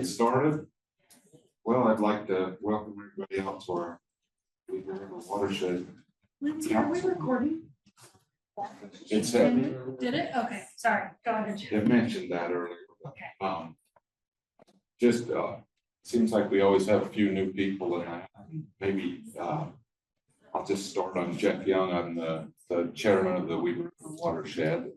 get started? Well, I'd like to welcome everybody out to our Watershed. Lindsay, are we recording? It's Did it? Okay, sorry, go ahead. it mentioned that earlier. Okay. Just seems like we always have a few new people, and maybe I'll just start on Jeff Young. I'm the chairman of the Weaver Watershed.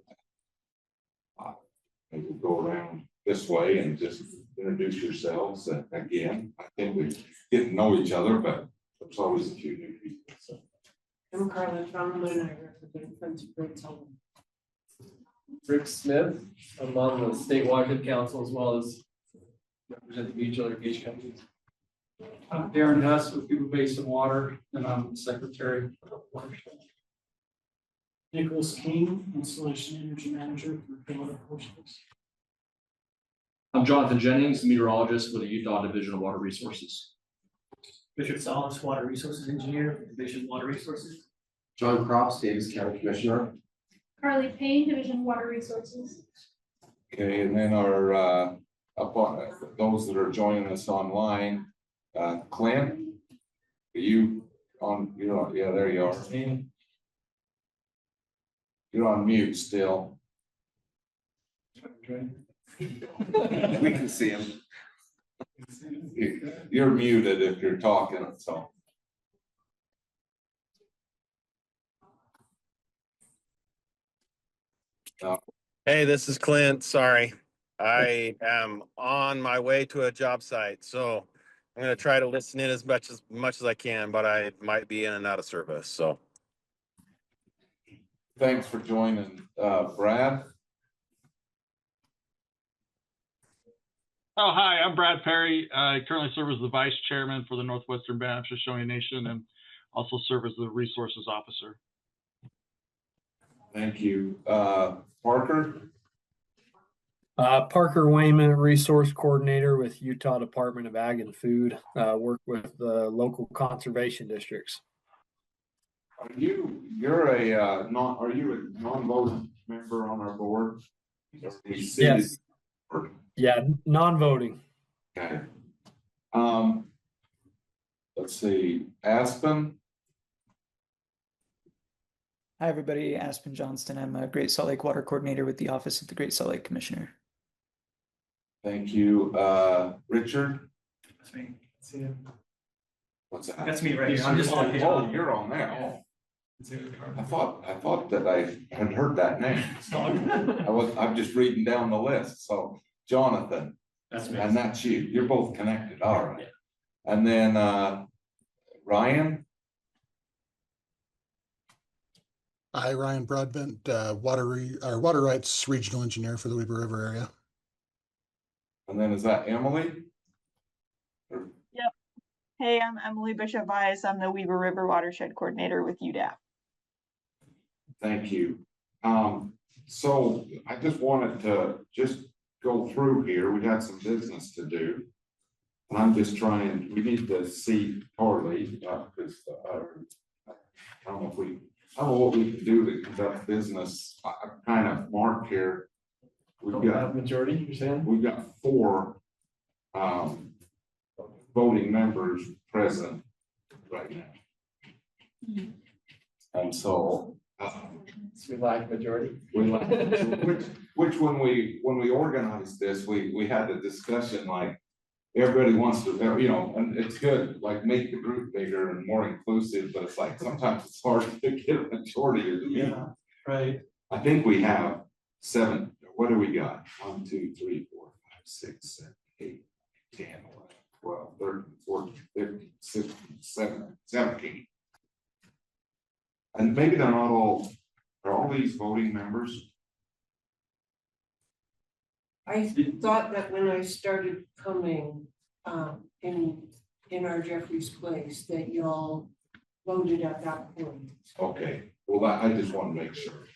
Maybe we'll go around this way and just introduce yourselves again. I think we get to know each other, but there's always a few new people. So. I'm Carla Trommelin, I represent Friends of Great Salt. Rick Smith, I'm on the State Watershed Council as well as represent the mutual irrigation companies. I'm Darren Hess with People Basin Water, and I'm the secretary of the Watershed. Nicholas King, Installation Energy Manager for Water Portions. I'm Jonathan Jennings, meteorologist with the Utah Division of Water Resources. Richard Salas, Water Resources Engineer, Division of Water Resources. John Crofts, Davis County Commissioner. Carly Payne, Division Water Resources. Okay, and then our those that are joining us online, Clint, are you on? You're on. Yeah, there you are. You're on mute still. We can see him. You're muted if you're talking, so. Hey, this is Clint. Sorry. I am on my way to a job site, so I'm going to try to listen in as much as I can, but I might be in and out of service. So Thanks for joining, Brad. Oh, hi, I'm Brad Perry. I currently serve as the vice chairman for the Northwestern Baptist Shoshone Nation and also serve as the resources officer. Thank you. Parker? Parker Wayman, Resource Coordinator with Utah Department of Ag and Food, work with the local conservation districts. Are you a non-voting member on our board? Yes. Yeah, non-voting. Okay. Let's see, Aspen. Hi, everybody. Aspen Johnston. I'm a Great Salt Lake Water Coordinator with the Office of the Great Salt Lake Commissioner. Thank you. Richard. That's me. See you. What's that? That's me right here. I'm just oh, you're on there. I thought that I had heard that name. I'm just reading down the list. So Jonathan. That's me. And that's you. You're both connected. All right. Yeah. And then Ryan. Hi, Ryan Broadbent, water rights regional engineer for the Weber River area. And then is that Emily? Yep. Hey, I'm Emily Bishop Bias. I'm the Weber River Watershed Coordinator with UDAP. Thank you. So I just wanted to go through here. We had some business to do. And I'm just trying, we need to see Harley, because I don't know what we can do to conduct business. I kind of marked here. We've got majority, you're saying? We've got 4 voting members present right now. And so we lack majority. Which when we organized this, we had a discussion like everybody wants to, and it's good, like make the group bigger and more inclusive, but it's like sometimes it's hard to get a majority of the meeting. Yeah, right. I think we have 7. What do we got? 1, 2, 3, 4, 5, 6, 7, 8, 10, 11, 12, 13, 14, 15, 16, 17, 17. And maybe they're not all, are all these voting members? I thought that when I started coming in our Jeffrey's place that y'all voted at that point. Okay, well, I just want to make sure.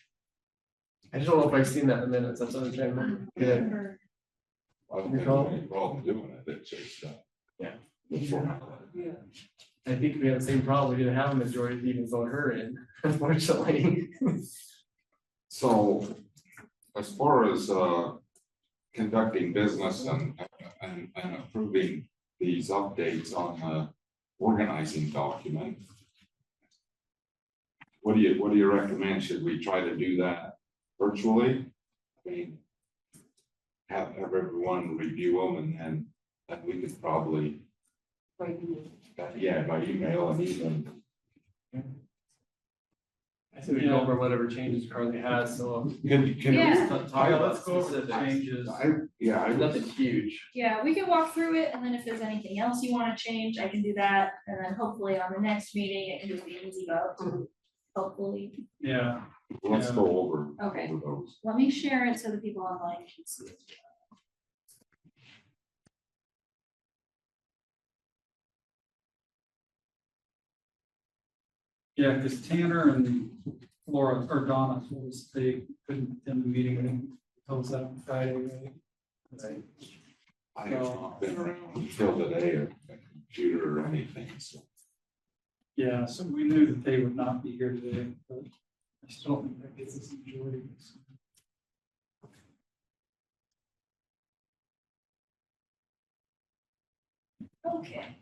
I just don't know if I've seen that in the minutes. That's what I'm trying to remember. Yeah. I don't think we're all doing it. It's just, yeah. Yeah. I think we have the same problem. We didn't have a majority to even vote her in, unfortunately. So as far as conducting business and approving these updates on the organizing document. What do you recommend? Should we try to do that virtually? I mean, have everyone review them and then we could probably, yeah, by email and even. I think we go over whatever changes Carly has, so. Can Yeah. Talk Yeah, about let's go over the specifics. changes. Nothing huge. Yeah, we can walk through it, and then if there's anything else you wanna change, I can do that, and then hopefully on the next meeting, it can just be an easy vote. Hopefully, Yeah, let's go over. Okay. over those. let me share it so the people online can see it. yeah, because Tanner and Laura, or Donna, they couldn't attend the meeting, and close that on Friday, right? Right. I have not been around until today a computer or anything, so. Yeah, so we knew that they would not be here today, but I still don't think that gives us a majority. Okay.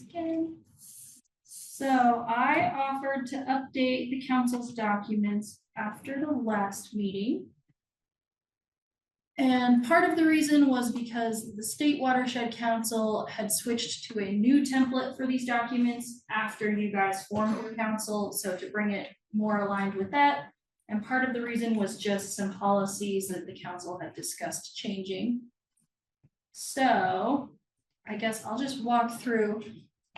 Again. So I offered to update the council's documents after the last meeting. And part of the reason was because the State Watershed Council had switched to a new template for these documents after you guys formed your council, so to bring it more aligned with that. And part of the reason was just some policies that the council had discussed changing. So I guess I'll just walk through.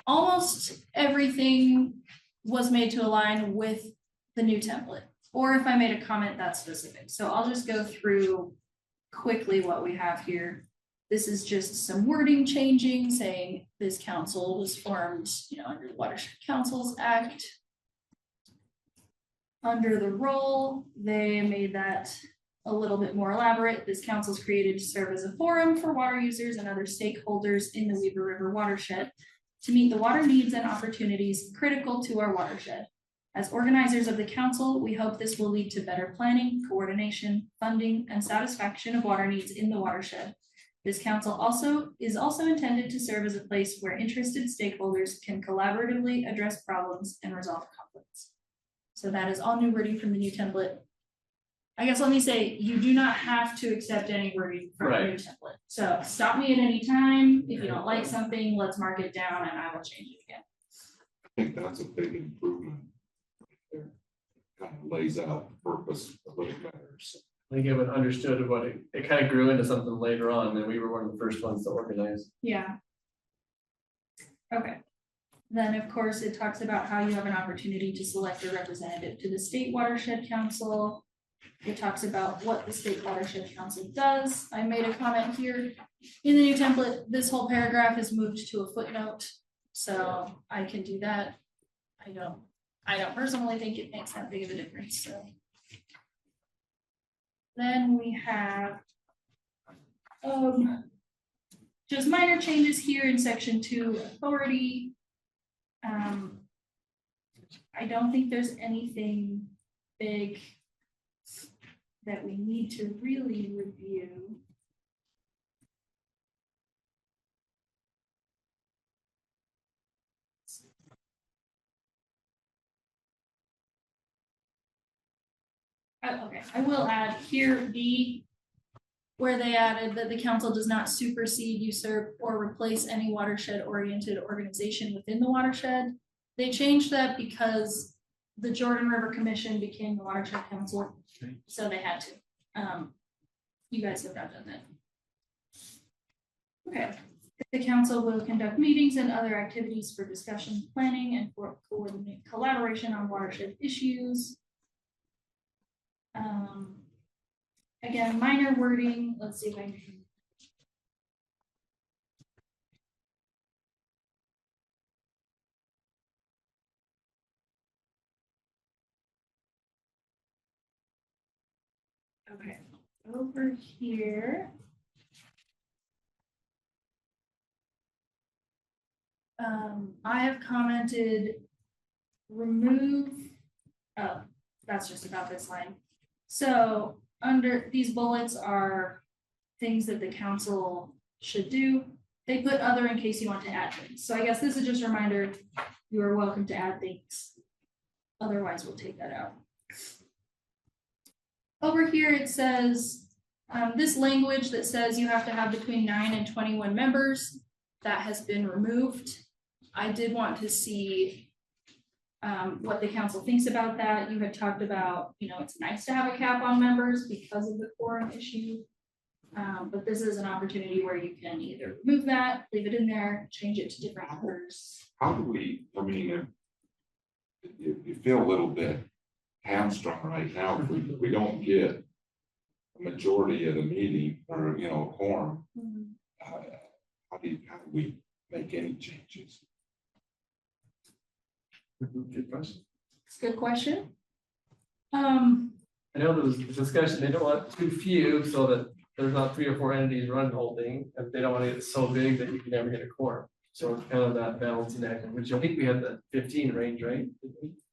Almost everything was made to align with the new template, or if I made a comment that's specific. So I'll just go through quickly what we have here. This is just some wording changing, saying this council was formed, under the Watershed Councils Act. Under the role, they made that a little bit more elaborate. This council is created to serve as a forum for water users and other stakeholders in the Weaver River watershed to meet the water needs and opportunities critical to our watershed. As organizers of the council, we hope this will lead to better planning, coordination, funding, and satisfaction of water needs in the watershed. This council is also intended to serve as a place where interested stakeholders can collaboratively address problems and resolve conflicts. So that is all new wording from the new template. I guess let me say, you do not have to accept any wording from the new template. So stop me at any time. If you don't like something, let's mark it down and I will change it again. I think that's a big improvement. There kind of lays out the purpose a little better. So. I think it understood what it kind of grew into something later on, and we were one of the first ones to organize. Yeah. Okay. Then, of course, it talks about how you have an opportunity to select a representative to the State Watershed Council. It talks about what the State Watershed Council does. I made a comment here in the new template. This whole paragraph is moved to a footnote, so I can do that. I don't personally think it makes that big of a difference. So then we have just minor changes here in section 2, authority. I don't think there's anything big that we need to really review. Okay, I will add here B, where they added that the council does not supersede, usurp, or replace any watershed-oriented organization within the watershed. They changed that because the Jordan River Commission became the Watershed Council, so they had to. You guys have not done that. Okay. The council will conduct meetings and other activities for discussion, planning, and for collaboration on watershed issues. Again, minor wording. Let's see if I can. Okay, over here. I have commented remove, oh, that's just about this line. So under these bullets are things that the council should do. They put other in case you want to add things. So I guess this is just a reminder, you are welcome to add things. Otherwise, we'll take that out. Over here, it says, this language that says you have to have between 9 and 21 members, that has been removed. I did want to see what the council thinks about that. You had talked about, it's nice to have a cap on members because of the quorum issue. But this is an opportunity where you can either remove that, leave it in there, change it to different numbers. How do we, I mean, you feel a little bit hamstrung right now if we don't get a majority at a meeting or, a quorum. How do we make any changes? Good question. It's a good question. I know there was discussion, they don't want too few so that there's not 3 or 4 entities running the whole thing, and they don't want to get so big that you can never get a quorum. So it's kind of that balancing act, which I think we had the 15 range, right?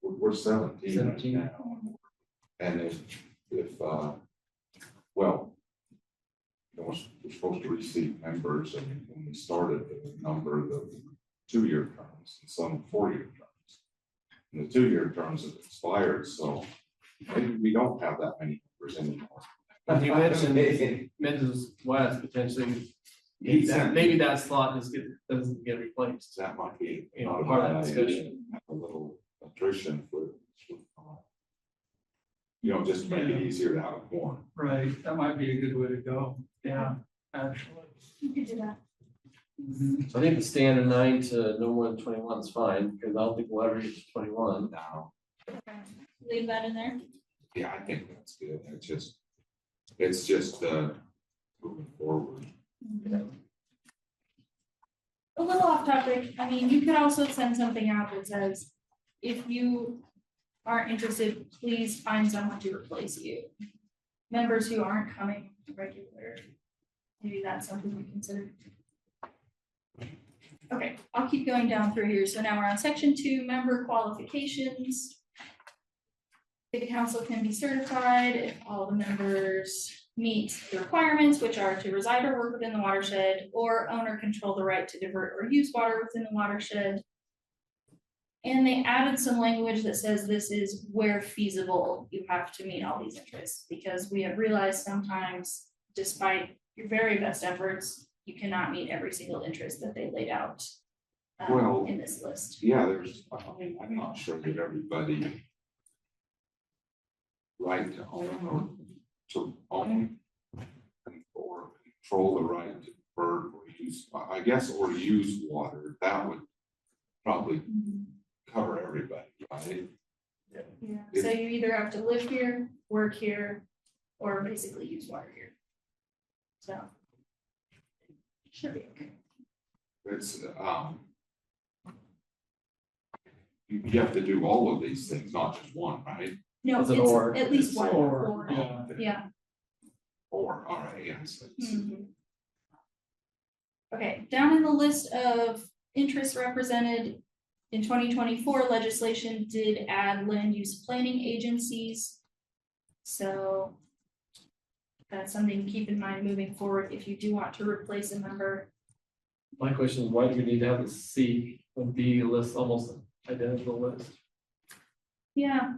We're 17 right now. And if well, we're supposed to receive members, and when we started the number of the 2-year terms and some 4-year terms. And the 2-year terms have expired, so maybe we don't have that many members anymore. You mentioned Mrs. West potentially, maybe that slot doesn't get replaced. That might be, part of that discussion. Have a little attrition for just to make it easier to have a quorum. Right, that might be a good way to go. Yeah, actually. You could do that. So I think the standard 9 to no more than 21 is fine, because I don't think we'll ever get to 21 now. Okay. Leave that in there. Yeah, I think that's good. It's just moving forward. A little off topic. I mean, you could also send something out that says, if you aren't interested, please find someone to replace you. Members who aren't coming regular, maybe that's something we consider. Okay, I'll keep going down through here. So now we're on section 2, member qualifications. The council can be certified if all the members meet the requirements, which are to reside or work within the watershed, or own or control the right to divert or use water within the watershed. And they added some language that says this is where feasible, you have to meet all these interests, because we have realized sometimes, despite your very best efforts, you cannot meet every single interest that they laid out in this list. Yeah, I'm not sure that everybody right to own or to own or control the right to divert or use, I guess, or use water. That would probably cover everybody, right? Yeah, so you either have to live here, work here, or basically use water here. So should be okay. It's you have to do all of these things, not just one, right? No, It's it's an or. at least one Or, or, yeah. yeah. Or, all right, yes. Okay, down in the list of interests represented in 2024, legislation did add land use planning agencies. So that's something to keep in mind moving forward if you do want to replace a member. My question is, why do we need to have a C when D lists almost identical list? Yeah,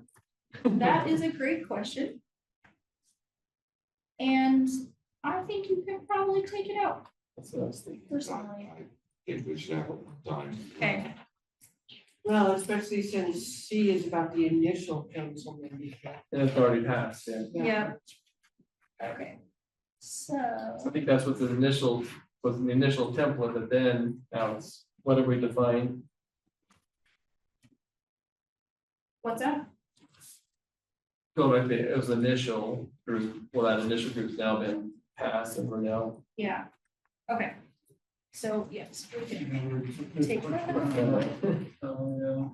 that is a great question. And I think you can probably take it out. That's what I was thinking. Personally. I think we should have a time. Okay. Well, especially since C is about the initial council meeting. And it's already passed, yeah. Yeah. Okay. So. So I think that's what the initial, was the initial template, but then now it's, what have we defined? What's that? Go back to, it was initial group, well, that initial group's now been passed and we're now. Yeah. Okay. So yes, we can take that out. Oh,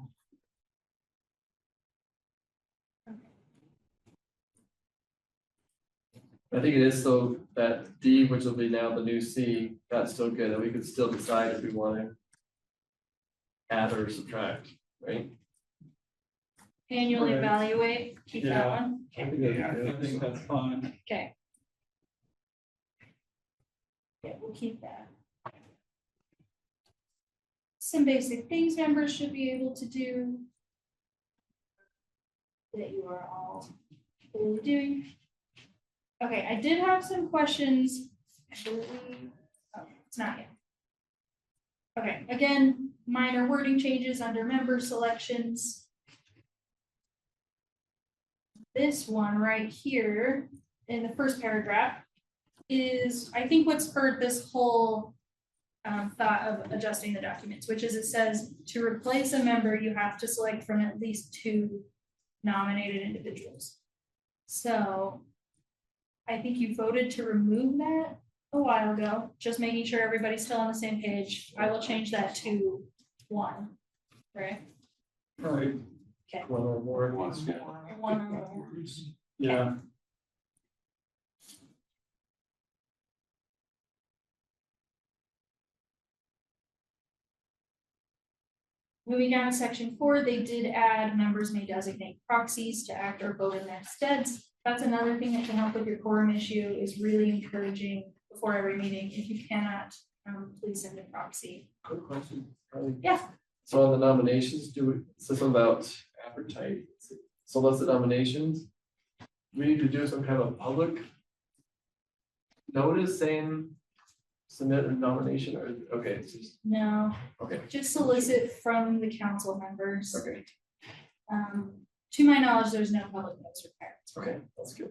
yeah. I think it is so that D, which will be now the new C, that's still good, and we could still decide if we want to add or subtract, right? Annually Right. evaluate, keep that Yeah. one. I think that's fine. Okay. Yeah, we'll keep that. Some basic things members should be able to do that you are all clearly doing. Okay, I did have some questions. Oh, it's not yet. Okay, again, minor wording changes under member selections. This one right here in the first paragraph is, I think, what spurred this whole thought of adjusting the documents, which is it says to replace a member, you have to select from at least 2 nominated individuals. So I think you voted to remove that a while ago, just making sure everybody's still on the same page. I will change that to 1, right? Right. Okay. One or more. One or more. Yeah. Moving down to section 4, they did add members may designate proxies to act or vote in their steads. That's another thing that can help with your quorum issue, is really encouraging before every meeting. If you cannot, please send a proxy. Quick question. Carly. Yeah. So on the nominations, do it says something about advertise, solicit nominations? We need to do some kind of public notice saying submit a nomination, or, okay, it's just, No, okay, just solicit from the council members. okay, To my knowledge, there's no public notice required. okay, that's good.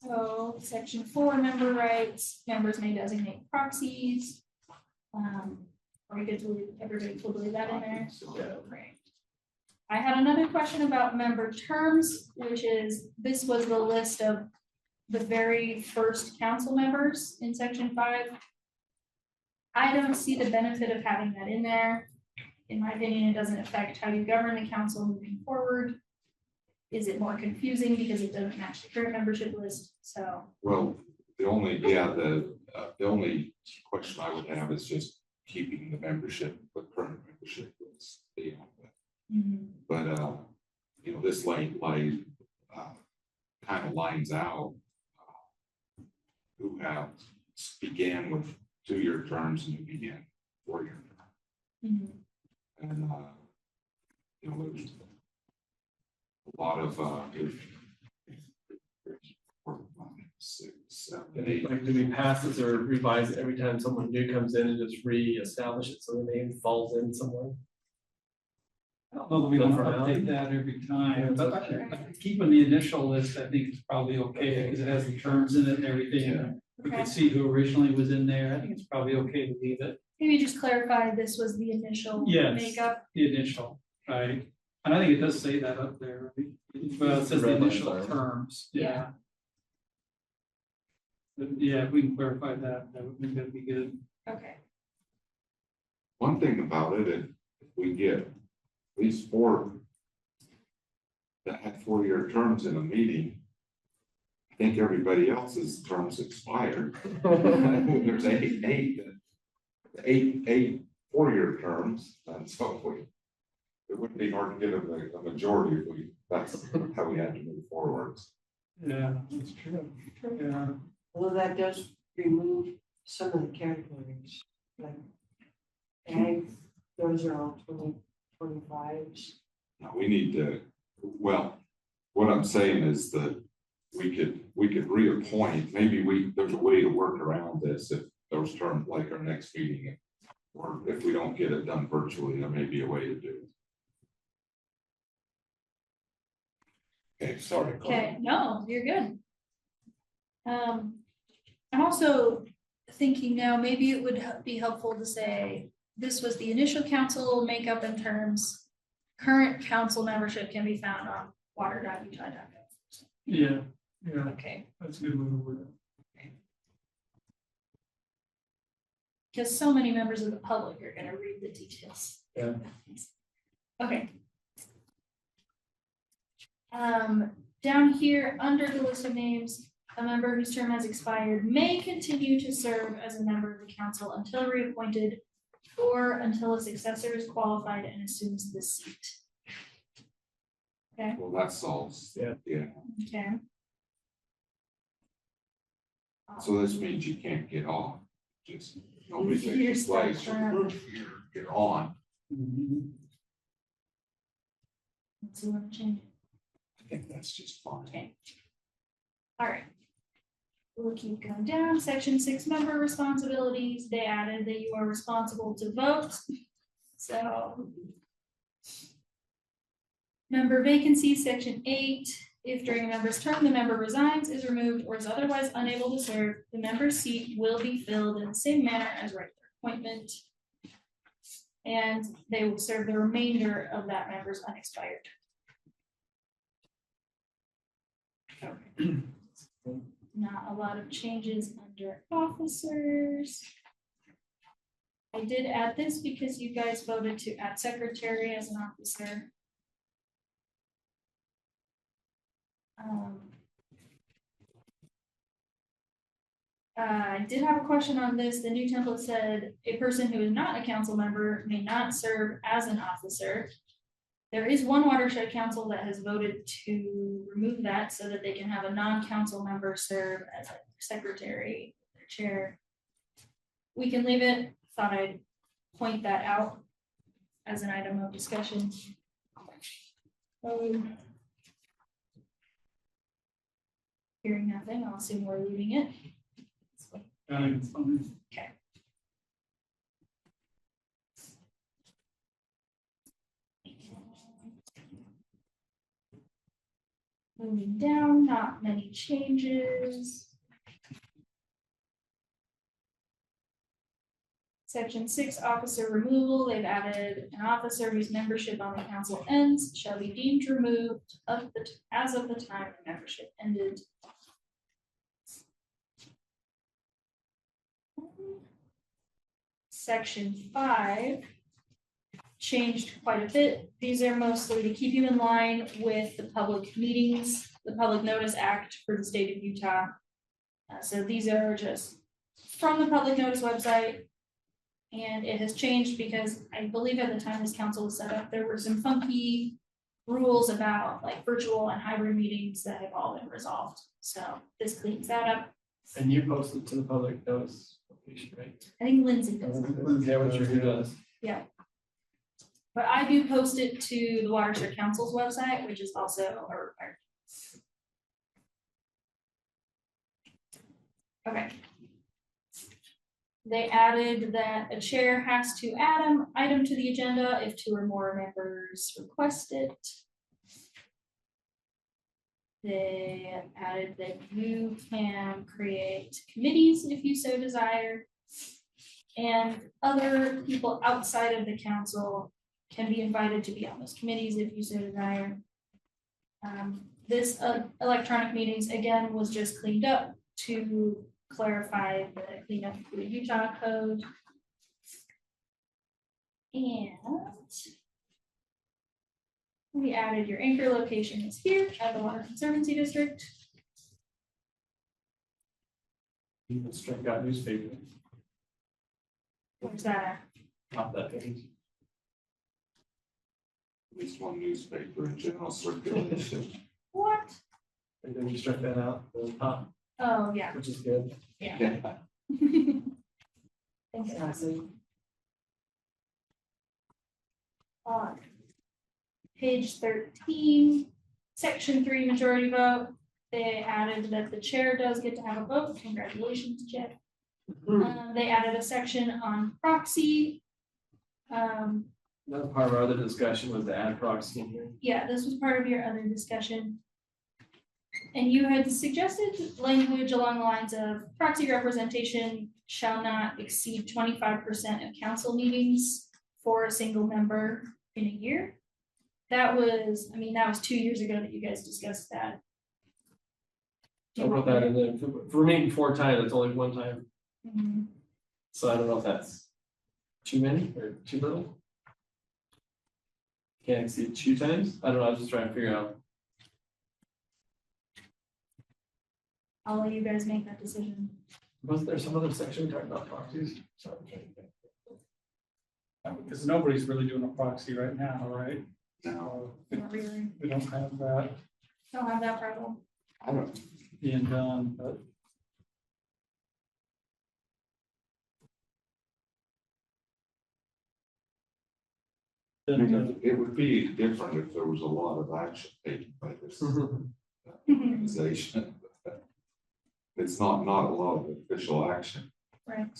So section 4, member rights, members may designate proxies. Are we good to leave, everybody to leave that in there? Yeah. Right. I had another question about member terms, which is, this was the list of the very first council members in section 5. I don't see the benefit of having that in there. In my opinion, it doesn't affect how you govern the council moving forward. Is it more confusing because it doesn't match the current membership list? So. Well, the only question I would have is just keeping the membership, the current membership list. But, you know, this kind of lines out who have began with 2-year terms and who began 4-year terms. And, you know, there's a lot of, 4, 5, 6, 7, 8. Like, do we pass this or revise it every time someone new comes in and just re-establish it so the name falls in somewhere? I don't know that we want to update that every time, but keeping the initial list, I think is probably okay, because it has the terms in it and everything. We can see who originally was in there. I think it's probably okay to leave it. Maybe just clarify this was the initial makeup. The initial, right? And I think it does say that up there, right? Well, it says the initial terms, yeah. But yeah, if we can clarify that, that would be good. Okay. One thing about it, if we get at least 4 that had 4-year terms in a meeting, I think everybody else's terms expired. There's eight 4-year terms, and so it wouldn't be hard to get a majority if that's how we had to move forwards. Yeah, that's true. Yeah. Although that does remove some of the categories, like ag, those are all 25s. Now we need to, well, what I'm saying is that we could reappoint, maybe there's a way to work around this if those terms, like our next meeting, or if we don't get it done virtually, there may be a way to do it. Okay, sorry. Okay, no, you're good. I'm also thinking now, maybe it would be helpful to say, this was the initial council makeup and terms. Current council membership can be found on water.utah.gov. Yeah. Okay. That's a good way to word it. Because so many members of the public are gonna read the details. Yeah. Okay. Down here, under the list of names, a member whose term has expired may continue to serve as a member of the council until reappointed or until a successor is qualified and assumes the seat. Okay. Well, that solves. Yeah. Yeah, Okay. so this means you can't get off, just nobody You're takes stuck your place, forever. you're on. Let's see what changes. I think that's just fine. Okay. All right. We'll keep going down. Section 6 member responsibilities. They added that you are responsible to vote. So. Member vacancies, section 8. If during a member's term, the member resigns, is removed, or is otherwise unable to serve, the member's seat will be filled in the same manner as regular appointment. And they will serve the remainder of that member's unexpired. Not a lot of changes under officers. I did add this because you guys voted to add secretary as an officer. I did have a question on this. The new template said a person who is not a council member may not serve as an officer. There is one watershed council that has voted to remove that so that they can have a non-council member serve as a secretary, their chair. We can leave it. Thought I'd point that out as an item of discussion. Hearing nothing, I'll assume we're leaving it. Okay. Moving down, not many changes. Section 6, officer removal. They've added an officer whose membership on the council ends shall be deemed removed as of the time the membership ended. Section 5 changed quite a bit. These are mostly to keep you in line with the public meetings, the Public Notice Act for the state of Utah. So these are just from the public notice website. And it has changed because I believe at the time this council was set up, there were some funky rules about like virtual and hybrid meetings that have all been resolved. So this cleans that up. And you posted to the public notice location, right? I think Lindsay does. Yeah, what your who does. Yeah. But I do post it to the Watershed Council's website, which is also a requirement. Okay. They added that a chair has to add an item to the agenda if 2 or more members request it. They added that you can create committees if you so desire. And other people outside of the council can be invited to be on those committees if you so desire. This electronic meetings, again, was just cleaned up to clarify the cleanup of the Utah code. And we added your anchor location is here at the Water Conservancy District. You can strike out newspaper, Where's that at? not that page. At least one newspaper in general circulation. What? And then you strike that out, the top, Oh, yeah. which is good. Yeah. Thanks, Ashley. Page 13, section 3, majority vote. They added that the chair does get to have a vote. Congratulations, Jeff. They added a section on proxy. Another part of our other discussion was the ad proxy in here. Yeah, this was part of your other discussion. And you had suggested language along the lines of proxy representation shall not exceed 25% of council meetings for a single member in a year. That was, I mean, that was 2 years ago that you guys discussed that. I wrote that in there. For meeting 4 times, it's only 1 time. Mhm. So I don't know if that's too many or too little. Can't exceed 2 times. I don't know. I was just trying to figure out. I'll let you guys make that decision. Was there some other section talking about proxies? Sorry. Because nobody's really doing a proxy right now, right? No, Not really. We don't have that Don't have that problem. I don't, being done, but. I mean, it would be different if there was a lot of action taken by this organization. It's not a lot of official action. Right.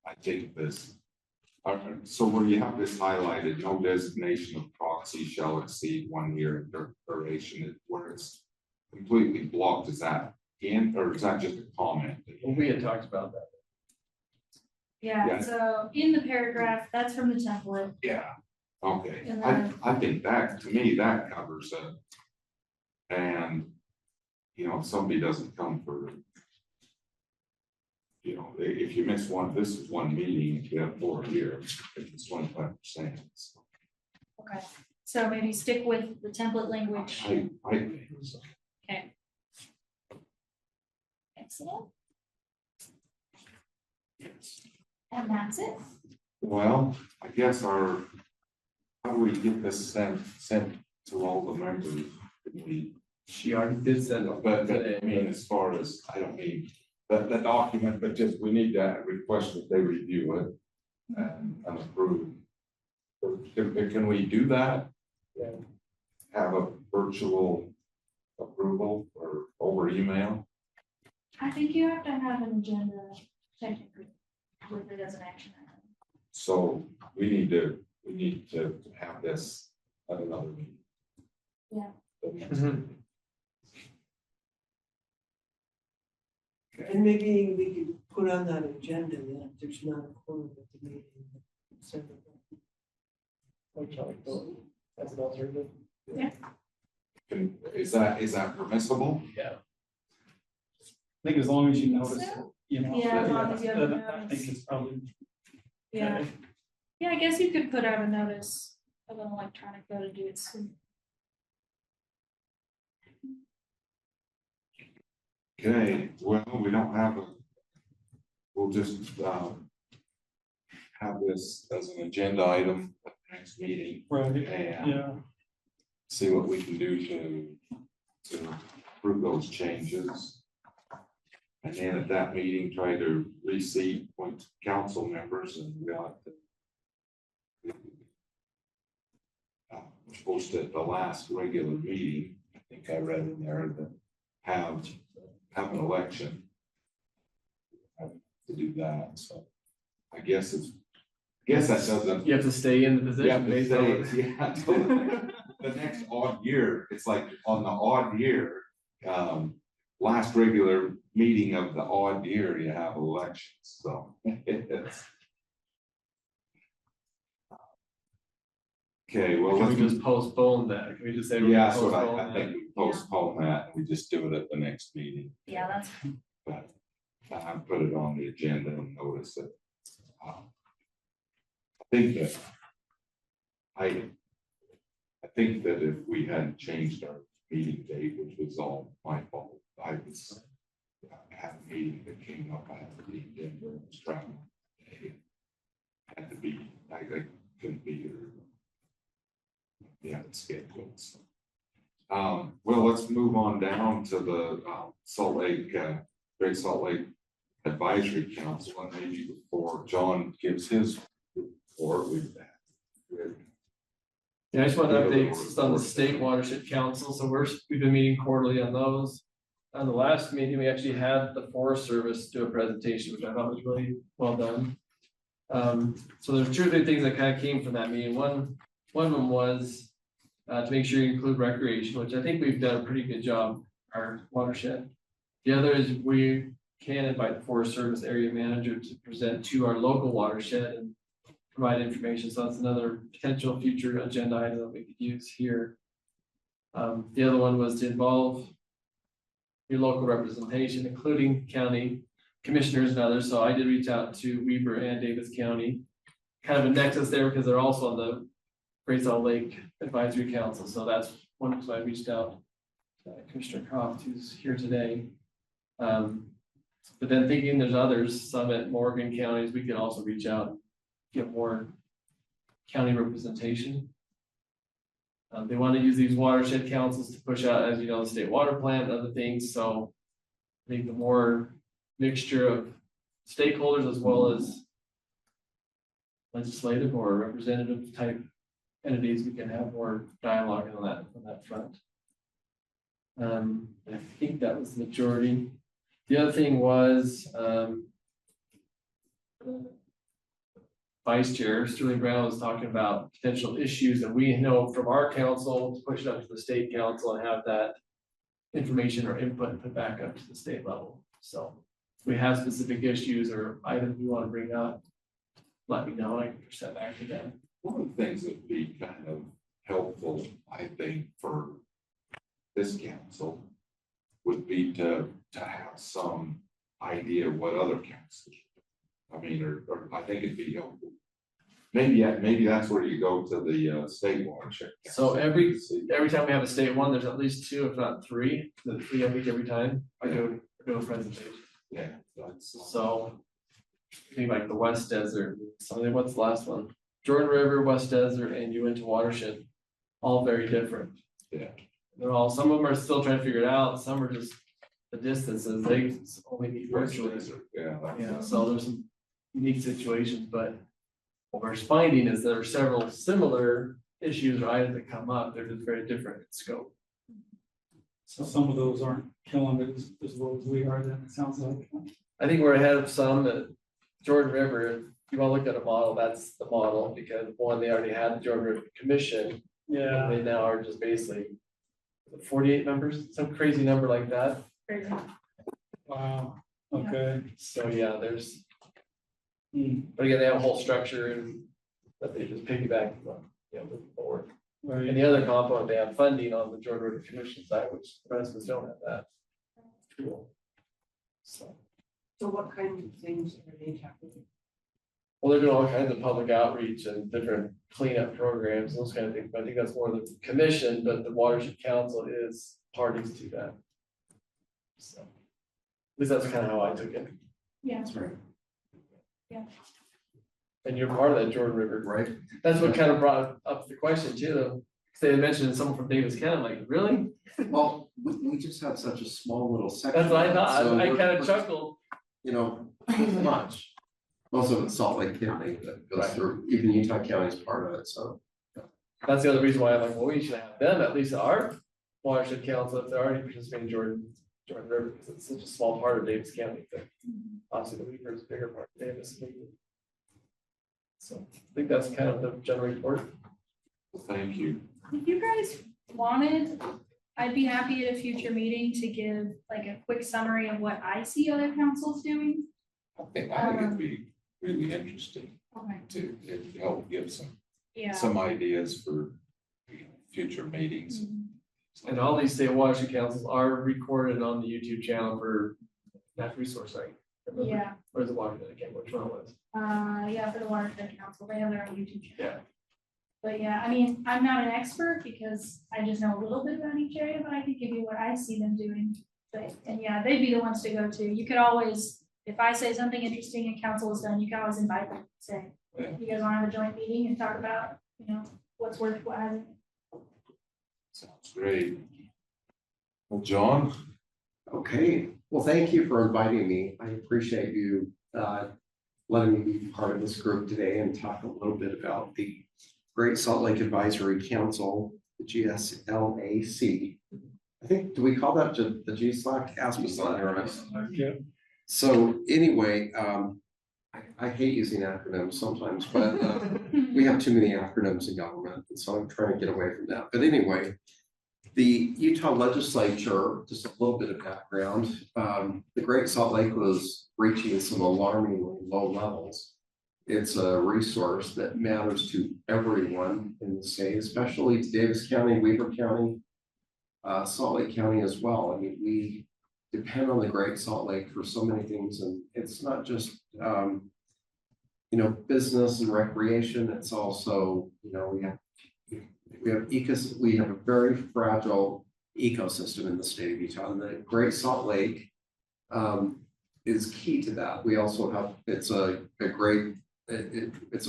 I think this, so where you have this highlighted, no designation of proxy shall exceed 1 year in duration, where it's completely blocked, is that in, or is that just a comment? Well, we had talked about that. Yeah, Yeah. so in the paragraph, that's from the template. Yeah, okay, And then- I think that, to me, that covers it. And, you know, if somebody doesn't come for, you know, if you miss one, this is one meeting, if you have 4 years, it's 25%. Okay, so maybe stick with the template language. I, Okay. Excellent. And that's it. well, I guess how do we get this sent to all the members? Can we, She already did send it. but I mean, as far as, I don't mean the document, but just we need to request that they review it and approve. Can we do that? Yeah. Have a virtual approval or over email? I think you have to have an agenda technically with it as an action item. So we need to have this at another meeting. Yeah. And maybe we could put on that agenda that there's not a quorum at the meeting. So That's an alternative. Is that permissible? Yeah. I think as long as you notice it, you know. Yeah, as long as you have a then I notice. think it's probably. Yeah, yeah, I guess you could put out a notice of an electronic vote to do it soon. Okay, well, we don't have we'll just, have this as an agenda item at the next meeting Right, and yeah. see what we can do to approve those changes. And then at that meeting, try to reseat, appoint council members, and we ought to we're supposed to, at the last regular meeting, I think I read in there, that have an election. To do that, so I guess that doesn't. You have to stay in the position. Yeah, based on it. yeah, the next odd year, it's like on the odd year, last regular meeting of the odd year, you have elections, so it's. Okay, well, Can we let's just postpone that? Can we just say? we're yeah, gonna so postpone I that? think we postpone that, and we just do it at the next meeting, Yeah, that's, but I put it on the agenda and notice it. I think that I think that if we hadn't changed our meeting date, which was all my fault, I was had a meeting that came up, I had to be in Denver, I was traveling. Had to be, I couldn't be here. Yeah, it's scheduled, so. Well, let's move on down to the Salt Lake, Great Salt Lake Advisory Council, and maybe before John gives his report, Yeah, I just want to update just on the State Watershed Council. So we've been meeting quarterly on those. On the last meeting, we actually had the Forest Service do a presentation, which I thought was really well done. So there's 2 or 3 things that kind of came from that meeting. One of them was to make sure you include recreation, which I think we've done a pretty good job, our watershed. The other is we can invite the Forest Service area manager to present to our local watershed and provide information. So that's another potential future agenda item that we could use here. The other one was to involve your local representation, including county commissioners and others. So I did reach out to Weber and Davis County, kind of a nexus there because they're also on the Great Salt Lake Advisory Council. So that's one reason I reached out to Commissioner Crofts, who's here today. But then thinking there's others, some at Morgan counties, we can also reach out, get more county representation. They want to use these watershed councils to push out, as you know, the state water plan and other things, so I think the more mixture of stakeholders as well as legislative or representative type entities, we can have more dialogue on that front. I think that was the majority. The other thing was, Vice Chair Sterling Brown was talking about potential issues that we know from our council to push it up to the state council and have that information or input put back up to the state level. So if we have specific issues or items we want to bring up, let me know. I can push that back to them. One of the things that would be kind of helpful, I think, for this council would be to have some idea what other councils. I mean, or I think it'd be helpful. Maybe that's where you go to the state watershed. So every time we have a state one, there's at least 2, if not 3. The 3 I think every time I do a presentation. Yeah. That's, so I think like the West Desert, something, what's the last one? Jordan River, West Desert, and you went to Watershed, all very different. Yeah. They're all, some of them are still trying to figure it out, some are just the distances, they only meet virtually. Yeah, so there's some unique situations, but what we're finding is there are several similar issues or items that come up, they're just very different in scope. So some of those aren't killing it as well as we are, then it sounds like. I think we're ahead of some that Jordan River, if you all looked at a model, that's the model, because one, they already had the Jordan River Commission. Yeah. They now are just basically 48 members, some crazy number like that. Crazy. Wow, okay. So yeah, there's, but again, they have a whole structure and that they just piggyback on, moving forward. Right. And the other component, they have funding on the Jordan River Commission side, which the rest of us don't have that. Cool. So what kind of things are they tackling? well, they're doing all kinds of public outreach and different cleanup programs, those kind of things, but I think that's more the commission, but the Watershed Council is parties to that. So, at least that's kind of how I took it. Yeah. That's right. Yeah. And you're part of that Jordan River. Right. That's what kind of brought up the question too, though. They mentioned someone from Davis County, I'm like, really? Well, we just have such a small little section. That's what I thought, so I we're- kind of we're- chuckled. You know, much. Most of it's Salt Lake County that goes Right. through, even Utah County is part of it, so. That's the other reason why I'm like, well, we should have them, at least our Watershed Council, if they're already participating in Jordan River, because it's such a small part of Davis County. But obviously, the Weaver is a bigger part of Davis. So I think that's kind of the general report. well, thank you. If you guys wanted, I'd be happy at a future meeting to give like a quick summary of what I see other councils doing. I think it'd be really interesting Okay. to help give Yeah. some ideas for future meetings. And all these state watershed councils are recorded on the YouTube channel for natural resource site. Yeah. Where's the watershed again? Which one was? Yeah, for the Watershed Council, they have their own YouTube channel. Yeah. But yeah, I mean, I'm not an expert because I just know a little bit about each area, but I can give you what I see them doing. But, and yeah, they'd be the ones to go to. You could always, if I say something interesting and council is done, you can always invite them, say, you guys want to have a joint meeting and talk about, what's worked, what hasn't. Sounds great. Well, John? Okay, well, thank you for inviting me. I appreciate you letting me be part of this group today and talk a little bit about the Great Salt Lake Advisory Council, the GSLAC. I think, do we call that the GSLAC? Yeah. So anyway, I hate using acronyms sometimes, but we have too many acronyms in government, and so I'm trying to get away from that. But anyway, the Utah legislature, just a little bit of background, the Great Salt Lake was reaching some alarmingly low levels. It's a resource that matters to everyone in the state, especially to Davis County, Weaver County, Salt Lake County as well. I mean, we depend on the Great Salt Lake for so many things, and it's not just business and recreation. It's also, we have a very fragile ecosystem in the state of Utah, and the Great Salt Lake is key to that. We also have, it's a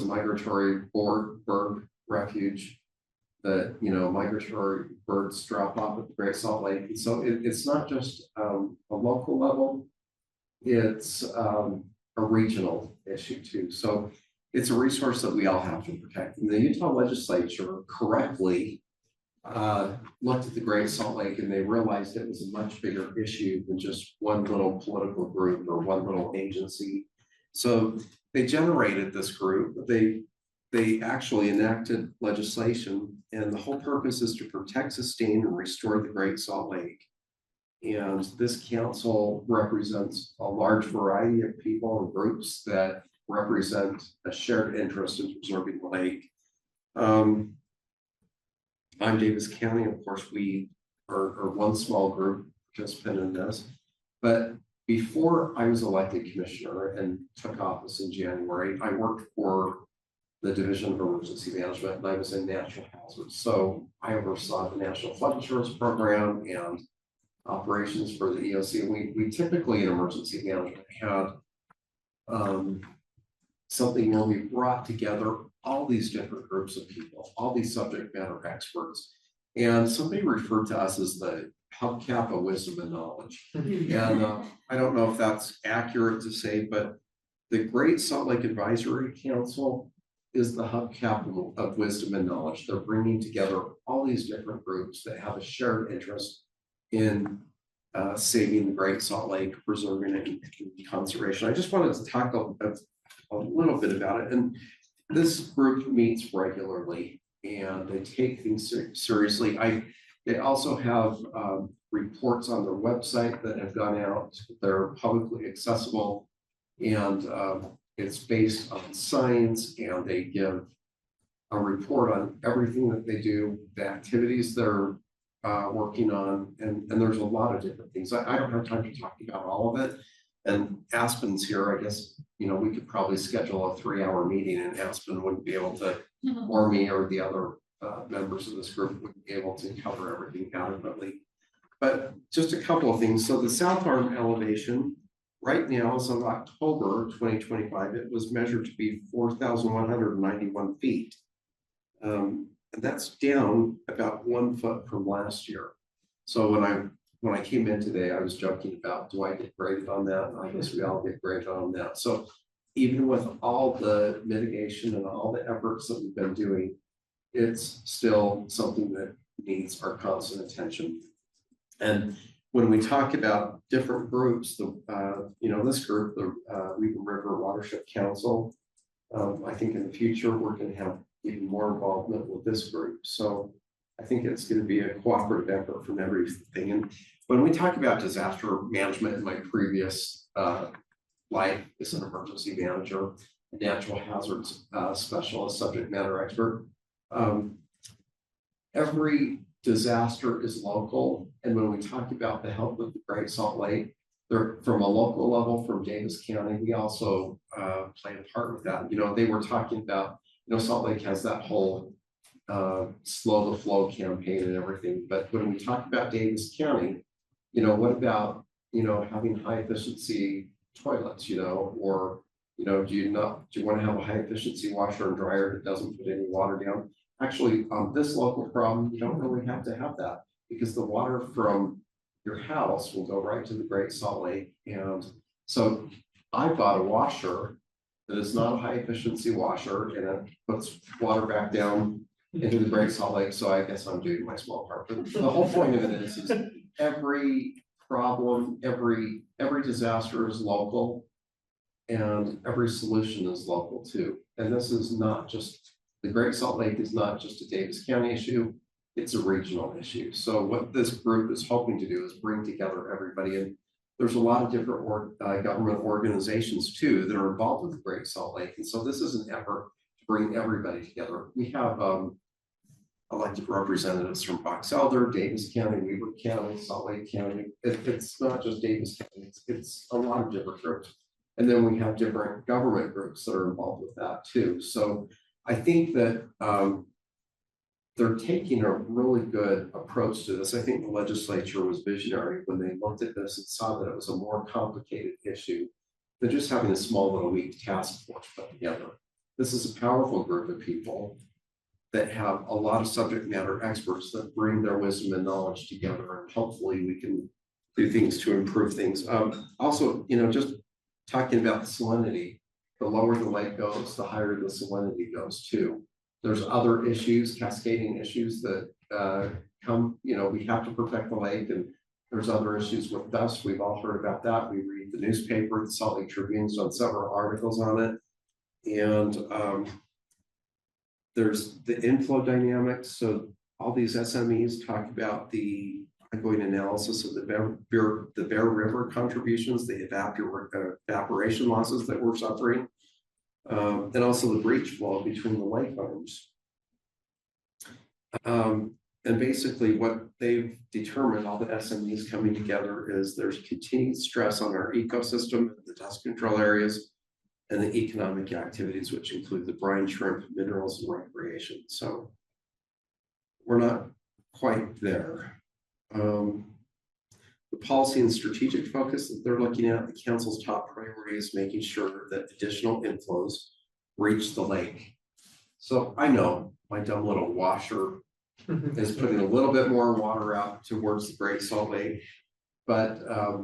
migratory bird refuge. that, migratory birds drop off at the Great Salt Lake. And so it's not just a local level, it's a regional issue too. So it's a resource that we all have to protect. And the Utah legislature correctly looked at the Great Salt Lake and they realized it was a much bigger issue than just one little political group or one little agency. So they generated this group. They actually enacted legislation, and the whole purpose is to protect, sustain, and restore the Great Salt Lake. And this council represents a large variety of people and groups that represent a shared interest in preserving the lake. I'm Davis County. Of course, we are one small group participant in this. But before I was elected commissioner and took office in January, I worked for the Division of Emergency Management, and I was in natural hazards. So I oversaw the National Flood Insurance Program and operations for the EOC. We typically in emergency management had something where we brought together all these different groups of people, all these subject matter experts. And somebody referred to us as the hubcap of wisdom and knowledge. And I don't know if that's accurate to say, but the Great Salt Lake Advisory Council is the hubcap of wisdom and knowledge. They're bringing together all these different groups that have a shared interest in saving the Great Salt Lake, preserving it, and conservation. I just wanted to talk a little bit about it. And this group meets regularly and they take things seriously. They also have reports on their website that have gone out. They're publicly accessible, and it's based on science, and they give a report on everything that they do, the activities they're working on, and there's a lot of different things. I don't have time to talk about all of it. And Aspen's here. I guess, we could probably schedule a 3-hour meeting, and Aspen wouldn't be able to, or me or the other members of this group wouldn't be able to cover everything adequately. But just a couple of things. So the south arm elevation right now, as of October 2025, it was measured to be 4,191 feet. And that's down about 1 foot from last year. So when I came in today, I was joking about, do I get graded on that? And I guess we all get graded on that. So even with all the mitigation and all the efforts that we've been doing, it's still something that needs our constant attention. And when we talk about different groups, this group, the Weaver River Watershed Council, I think in the future, we're going to have even more involvement with this group. So I think it's going to be a cooperative effort from everything. And when we talk about disaster management in my previous life as an emergency manager, natural hazards specialist, subject matter expert, every disaster is local. And when we talk about the health of the Great Salt Lake, they're from a local level, from Davis County, we also play a part with that. They were talking about, Salt Lake has that whole slow the flow campaign and everything. But when we talk about Davis County, what about, having high efficiency toilets, or, do you want to have a high efficiency washer and dryer that doesn't put any water down? Actually, on this local problem, you don't really have to have that, because the water from your house will go right to the Great Salt Lake. And so I bought a washer that is not a high efficiency washer, and it puts water back down into the Great Salt Lake. So I guess I'm doing my small part. But the whole point of it is every problem, every disaster is local, and every solution is local too. And this is not just, the Great Salt Lake is not just a Davis County issue, it's a regional issue. So what this group is hoping to do is bring together everybody. And there's a lot of different government organizations too that are involved with the Great Salt Lake. And so this is an effort to bring everybody together. We have elected representatives from Box Elder, Davis County, Weaver County, Salt Lake County. It's not just Davis County, it's a lot of different groups. And then we have different government groups that are involved with that too. So I think that they're taking a really good approach to this. I think the legislature was visionary when they looked at this and saw that it was a more complicated issue than just having a small little weak task force put together. This is a powerful group of people, that have a lot of subject matter experts that bring their wisdom and knowledge together, and hopefully we can do things to improve things. Also, just talking about the salinity, the lower the lake goes, the higher the salinity goes too. There's other issues, cascading issues that come, we have to protect the lake, and there's other issues with dust. We've all heard about that. We read the newspaper, the Salt Lake Tribune's done several articles on it. And there's the inflow dynamics. So all these SMEs talk about the ongoing analysis of the Bear River contributions, the evaporation losses that we're suffering, and also the breach flow between the lake arms. And basically what they've determined, all the SMEs coming together, is there's continued stress on our ecosystem, the dust control areas, and the economic activities, which include the brine, shrimp, minerals, and recreation. So we're not quite there. The policy and strategic focus that they're looking at, the council's top priority is making sure that additional inflows reach the lake. So I know my dumb little washer is putting a little bit more water out towards the Great Salt Lake. But, I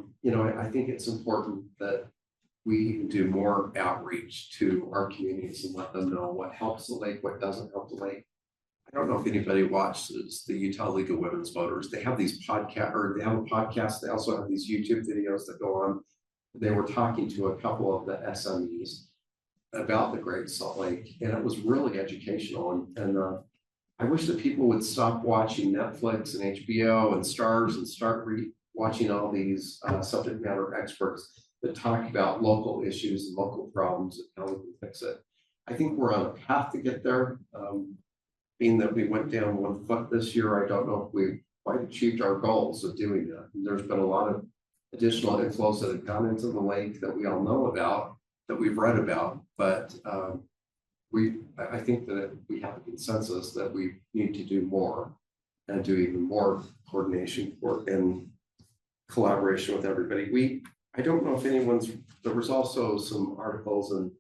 think it's important that we do more outreach to our communities and let them know what helps the lake, what doesn't help the lake. I don't know if anybody watches the Utah League of Women's Voters. They have these podcasts, or they have a podcast. They also have these YouTube videos that go on. They were talking to a couple of the SMEs about the Great Salt Lake, and it was really educational. And I wish that people would stop watching Netflix and HBO and Stars and start watching all these subject matter experts that talk about local issues and local problems and how we can fix it. I think we're on a path to get there. Being that we went down 1 foot this year, I don't know if we quite achieved our goals of doing that. And there's been a lot of additional inflows that have gone into the lake that we all know about, that we've read about, but I think that we have a consensus that we need to do more and do even more coordination and collaboration with everybody. I don't know if there was also some articles, and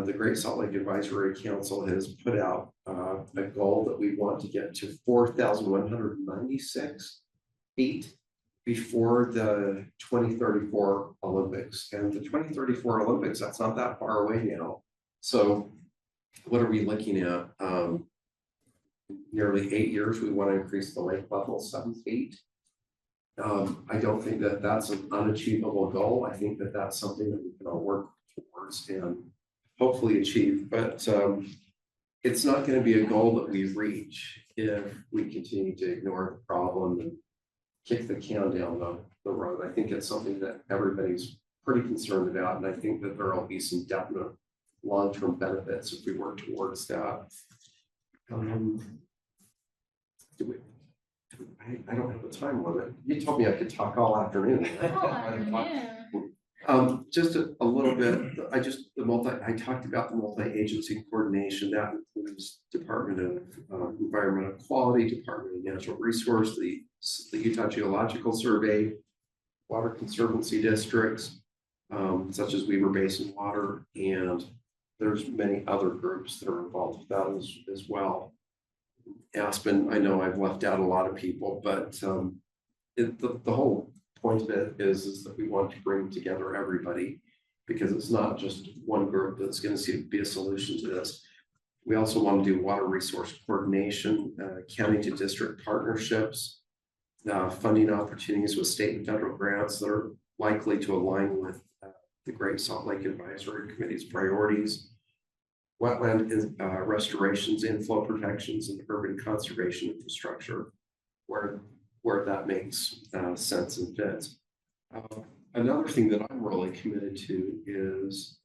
the Great Salt Lake Advisory Council has put out a goal that we want to get to 4,196 feet before the 2034 Olympics. And the 2034 Olympics, that's not that far away now. So what are we looking at? Nearly 8 years, we want to increase the lake level 7 feet. I don't think that that's an unachievable goal. I think that that's something that we can all work towards and hopefully achieve, but it's not going to be a goal that we reach if we continue to ignore the problem and kick the can down the road. I think it's something that everybody's pretty concerned about, and I think that there will be some definite long-term benefits if we work towards that. I don't have a time limit. You told me I could talk all afternoon. Just a little bit. I talked about the multi-agency coordination. That includes Department of Environmental Quality, Department of Natural Resource, the Utah Geological Survey, Water Conservancy districts, such as Weber Basin Water, and there's many other groups that are involved with that as well. Aspen, I know I've left out a lot of people, but the whole point of it is that we want to bring together everybody, because it's not just one group that's going to be a solution to this. We also want to do water resource coordination, county to district partnerships, funding opportunities with state and federal grants that are likely to align with the Great Salt Lake Advisory Committee's priorities, wetland restorations, inflow protections, and urban conservation infrastructure, where that makes sense and fits. Another thing that I'm really committed to is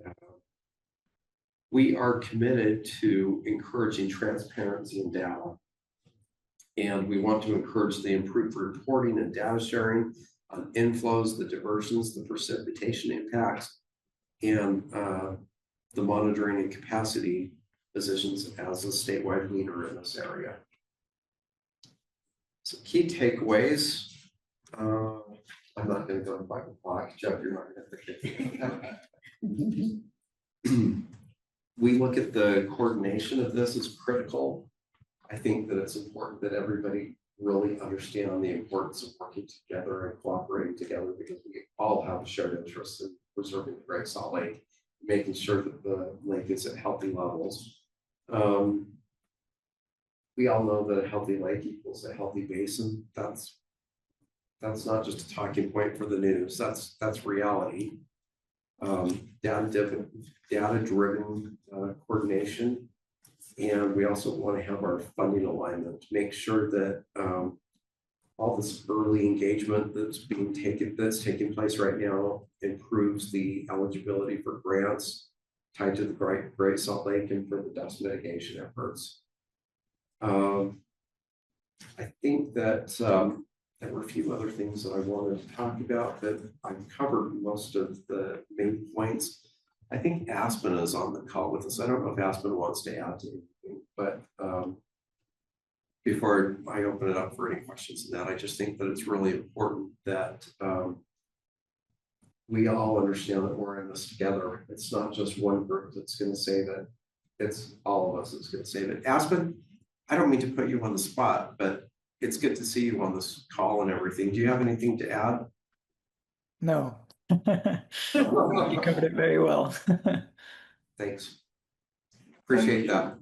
we are committed to encouraging transparency in data. And we want to encourage the improved reporting and data sharing on inflows, the diversions, the precipitation impacts, and the monitoring and capacity positions as a statewide leader in this area. So key takeaways. I'm not going to go to 5 o'clock. Jeff, you're not going to have to. We look at the coordination of this as critical. I think that it's important that everybody really understand the importance of working together and cooperating together, because we all have a shared interest in preserving the Great Salt Lake, making sure that the lake is at healthy levels. We all know that a healthy lake equals a healthy basin. That's not just a talking point for the news. That's reality. Data-driven coordination. And we also want to have our funding alignment to make sure that all this early engagement that's taking place right now improves the eligibility for grants tied to the Great Salt Lake and for the dust mitigation efforts. I think that there were a few other things that I wanted to talk about, that I've covered most of the main points. I think Aspen is on the call with us. I don't know if Aspen wants to add to anything, but before I open it up for any questions on that, I just think that it's really important that we all understand that we're in this together. It's not just one group that's going to say that, it's all of us that's going to say that. Aspen, I don't mean to put you on the spot, but it's good to see you on this call and everything. Do you have anything to add? No. You covered it very well. Thanks. Appreciate that.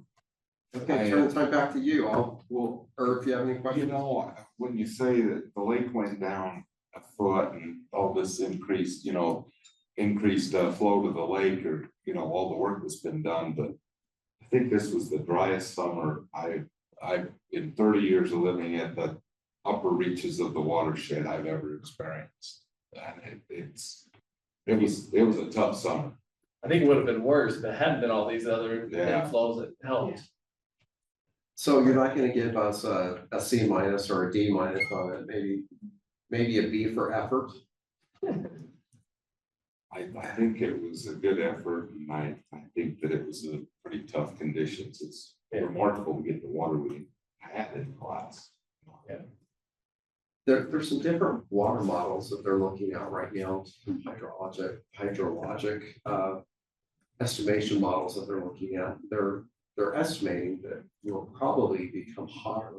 Okay, turn the time back to you. Or if you have any questions. You know, when you say that the lake went down a foot and all this increased flow to the lake, or, all the work that's been done, but I think this was the driest summer I've in 30 years of living at the upper reaches of the watershed I've ever experienced. And it was a tough summer. I think it would have been worse if it hadn't been all these other Yeah. inflows that helped. So you're not going to give us a C- or a D- on it, maybe a B for effort? I think it was a good effort, and I think that it was a pretty tough conditions. It's remarkable to get the water we had in class. Yeah. There's some different water models that they're looking at right now, some hydrologic estimation models that they're looking at. They're estimating that we'll probably become hotter,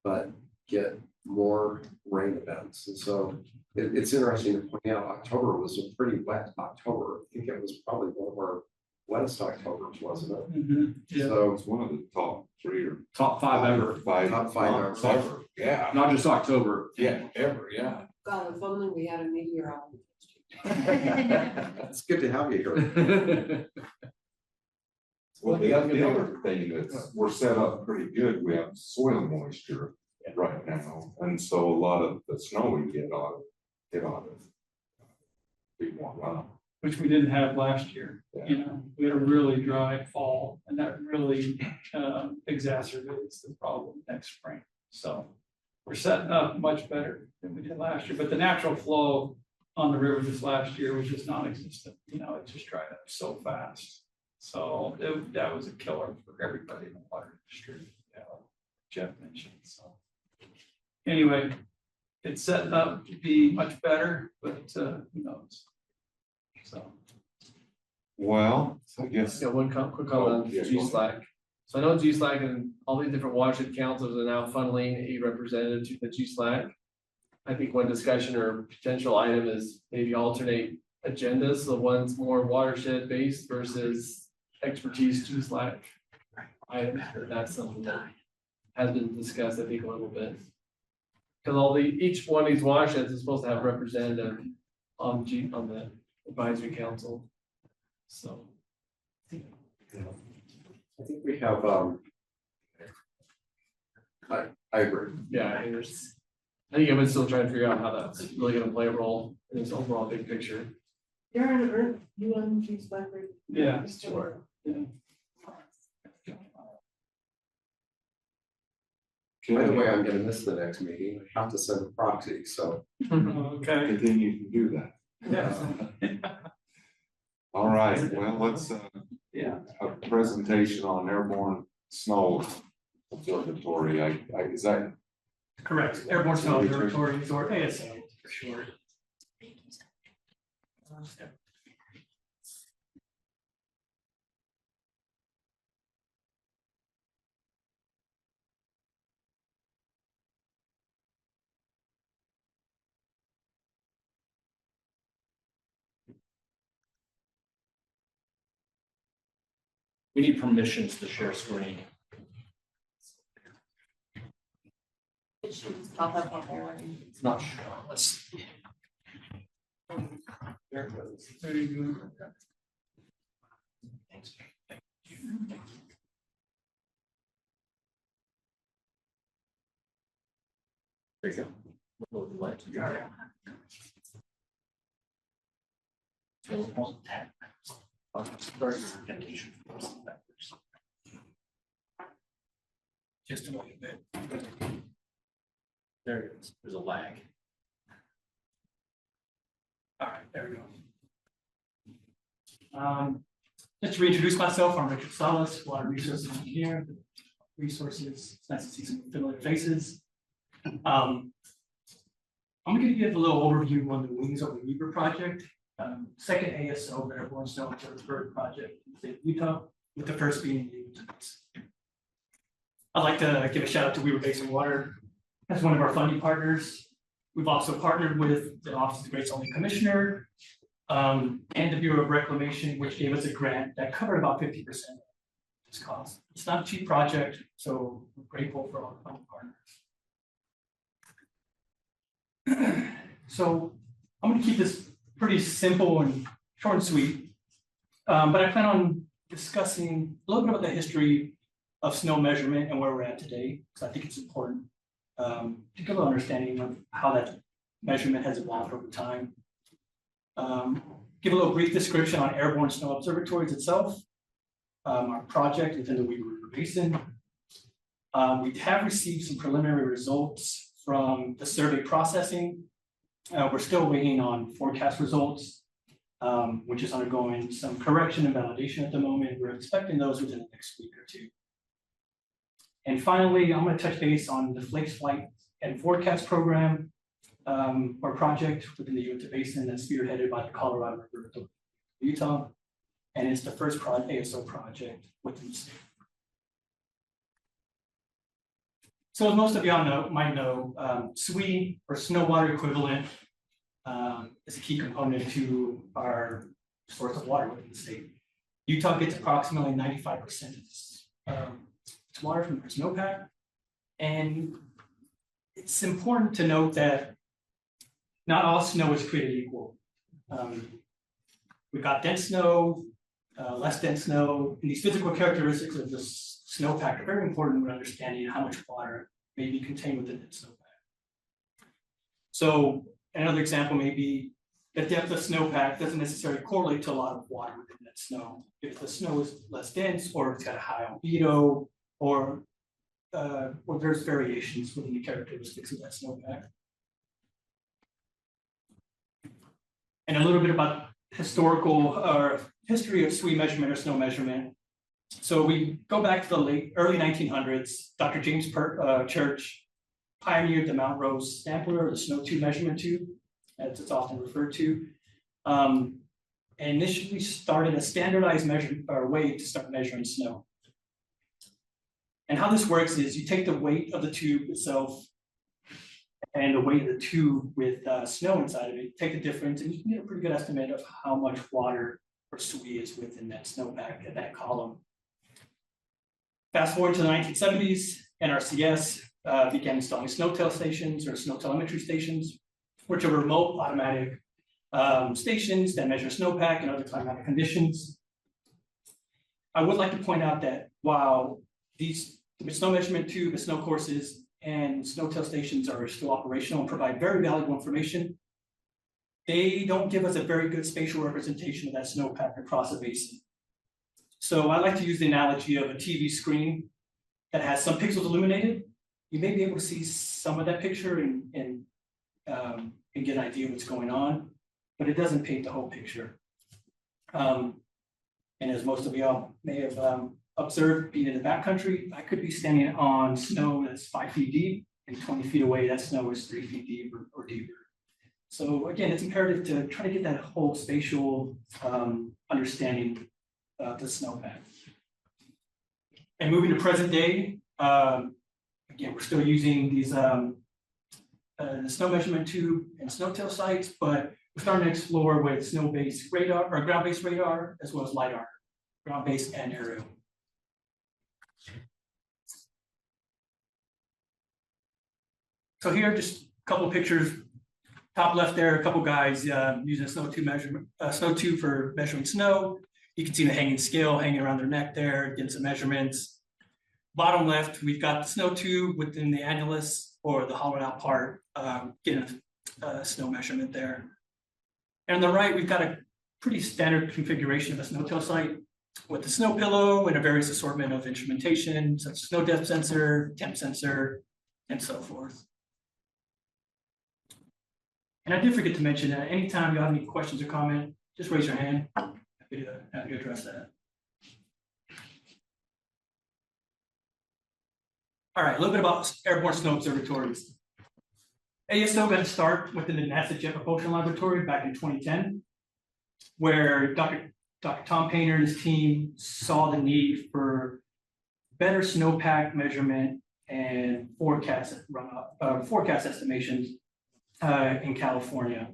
but get more rain events. And so it's interesting to point out, October was a pretty wet October. I think it was probably one of our wettest Octobers, wasn't it? Mhm. Yeah. So It's one of the top 3 or Top 5 ever. top five ever. Yeah. Not just October. Yeah, ever, yeah. God, if only we had a meteorologist. It's good to have you here. Well, the other thing that's, we're set up pretty good. We have soil moisture right now. And so a lot of the snow we get on be more runoff. Which we didn't have last year. Yeah. We had a really dry fall, and that really exacerbates the problem next spring. So we're setting up much better than we did last year, but the natural flow on the river this last year was just non-existent. It just dried up so fast. So that was a killer for everybody in the water industry. Jeff mentioned. So anyway, it's setting up to be much better, but who knows? So. Well, I guess. Yeah, one quick comment on G-Slack. So I know G-Slack and all these different watershed councils are now funneling a representative to the G-Slack. I think one discussion or potential item is maybe alternate agendas. So one's more watershed based versus expertise G-Slack. That's something that has been discussed, I think, a little bit. Because each one of these watersheds is supposed to have a representative on the advisory council. So I think we have I agree. Yeah, I think everyone's still trying to figure out how that's really going to play a role in this overall big picture. Darren, aren't you on G-Slack? Yeah, sure. Yeah. By the way, I'm going to miss the next meeting. I have to send a proxy, so. Okay. And then you can do that. Yeah. All right, well, let's Yeah. a presentation on Airborne Snow Observatory. Is that Correct. Airborne Snow Observatory, or ASO for short. We need permissions to share screen. It should pop up on there. It's not sure. Let's. There it goes. Very good. Thanks. There you go. Load the light. Just a little bit. There it is. There's a lag. All right, there we go. Just to reintroduce myself, I'm Richard Salas, Water Resources Engineer. Resources, it's nice to see some familiar faces. I'm going to give a little overview on the Wings Over Weaver project, second ASO, Airborne Snow Observatory project in the state of Utah, with the first being the Utah. I'd like to give a shout out to Weaver Basin Water as one of our funding partners. We've also partnered with the Office of the Great Salt Lake Commissioner and the Bureau of Reclamation, which gave us a grant that covered about 50% of this cost. It's not a cheap project, so we're grateful for all the funding partners. So I'm going to keep this pretty simple and short and sweet, but I plan on discussing a little bit about the history of snow measurement and where we're at today, because I think it's important to get a little understanding of how that measurement has evolved over time. Give a little brief description on Airborne Snow Observatories itself, our project within the Weaver River Basin. We have received some preliminary results from the survey processing. We're still waiting on forecast results, which is undergoing some correction and validation at the moment. We're expecting those within the next week or two. And finally, I'm going to touch base on the Flakes Flight and Forecast Program, or project within the Uinta Basin that's spearheaded by the Colorado River Authority of Utah. And it's the first ASO project within the state. So as most of y'all might know, SWE, or snow water equivalent, is a key component to our source of water within the state. Utah gets approximately 95% of its water from our snowpack. And it's important to note that not all snow is created equal. We've got dense snow, less dense snow, and these physical characteristics of the snowpack are very important when understanding how much water may be contained within that snowpack. So another example may be the depth of snowpack doesn't necessarily correlate to a lot of water within that snow. If the snow is less dense, or it's got a high albedo, or there's variations within the characteristics of that snowpack. And a little bit about historical or history of SWE measurement or snow measurement. So we go back to the early 1900s. Dr. James Church pioneered the Mount Rose sampler, or the snow tube measurement tube, as it's often referred to. And initially started a standardized way to start measuring snow. And how this works is you take the weight of the tube itself and the weight of the tube with snow inside of it, take the difference, and you can get a pretty good estimate of how much water or SWE is within that snowpack at that column. Fast forward to the 1970s, NRCS began installing snowtail stations, or snow telemetry stations, which are remote automatic stations that measure snowpack and other climatic conditions. I would like to point out that while these snow measurement tube, the snow courses, and snowtail stations are still operational and provide very valuable information, they don't give us a very good spatial representation of that snowpack across the basin. So I like to use the analogy of a TV screen that has some pixels illuminated. You may be able to see some of that picture and get an idea of what's going on, but it doesn't paint the whole picture. And as most of y'all may have observed, being in the backcountry, I could be standing on snow that's 5 feet deep, and 20 feet away, that snow is 3 feet deep or deeper. So again, it's imperative to try to get that whole spatial understanding of the snowpack. And moving to present day, again, we're still using these the snow measurement tube and snowtail sites, but we're starting to explore with snow-based radar or ground-based radar, as well as LiDAR, ground-based and aerial. So here, just a couple pictures. Top left there, a couple guys using a snow tube for measuring snow. You can see the hanging scale hanging around their neck there, getting some measurements. Bottom left, we've got the snow tube within the annulus or the hollowed out part, getting a snow measurement there. And on the right, we've got a pretty standard configuration of a snow-tail site with the snow pillow and a various assortment of instrumentation, such as snow depth sensor, temp sensor, and so forth. And I did forget to mention that anytime you have any questions or comment, just raise your hand. Happy to address that. All right, a little bit about airborne snow observatories. ASO got to start within the NASA Jet Propulsion Laboratory back in 2010, where Dr. Tom Payne and his team saw the need for better snowpack measurement and forecast estimations in California.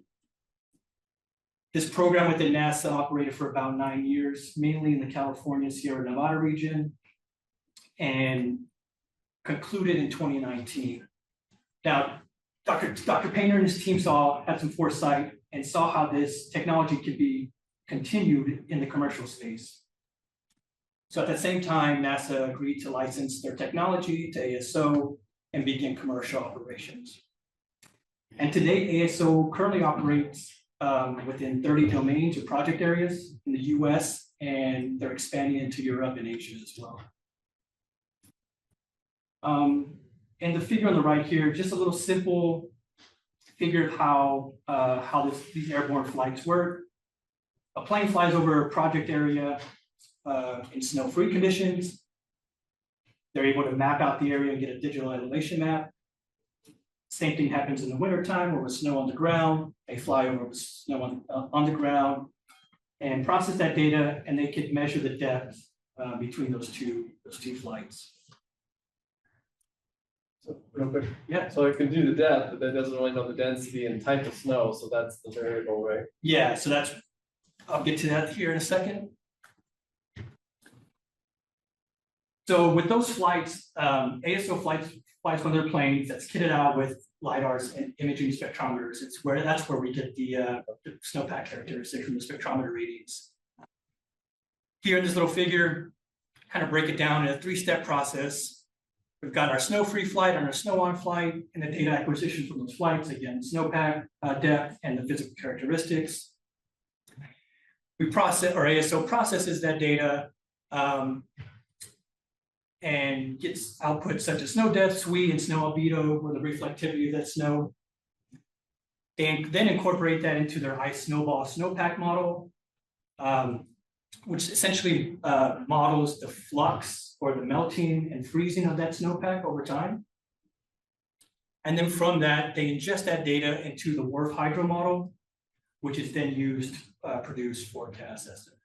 This program within NASA operated for about 9 years, mainly in the California Sierra Nevada region, and concluded in 2019. Now, Dr. Painter and his team had some foresight and saw how this technology could be continued in the commercial space. So at the same time, NASA agreed to license their technology to ASO and begin commercial operations. And today, ASO currently operates within 30 domains or project areas in the US, and they're expanding into Europe and Asia as well. And the figure on the right here, just a little simple figure of how these airborne flights work. A plane flies over a project area in snow-free conditions. They're able to map out the area and get a digital elevation map. Same thing happens in the wintertime where with snow on the ground. They fly over with snow on the ground and process that data, and they can measure the depth between those two flights. So real quick, yeah. So it can do the depth, but that doesn't really know the density and type of snow, so that's the variable, right? Yeah, so that's, I'll get to that here in a second. So with those flights, ASO flies one of their planes that's kitted out with LiDARs and imaging spectrometers. That's where we get the snowpack characteristic from the spectrometer readings. Here in this little figure, kind of break it down in a 3-step process. We've got our snow-free flight and our snow-on flight, and the data acquisition from those flights, again, snowpack depth and the physical characteristics. We process, or ASO processes that data and gets outputs such as snow depth, SWE, and snow albedo, or the reflectivity of that snow. They then incorporate that into their ice snowball snowpack model, which essentially models the flux or the melting and freezing of that snowpack over time. And then from that, they ingest that data into the WRF hydro model, which is then used to produce forecast estimates.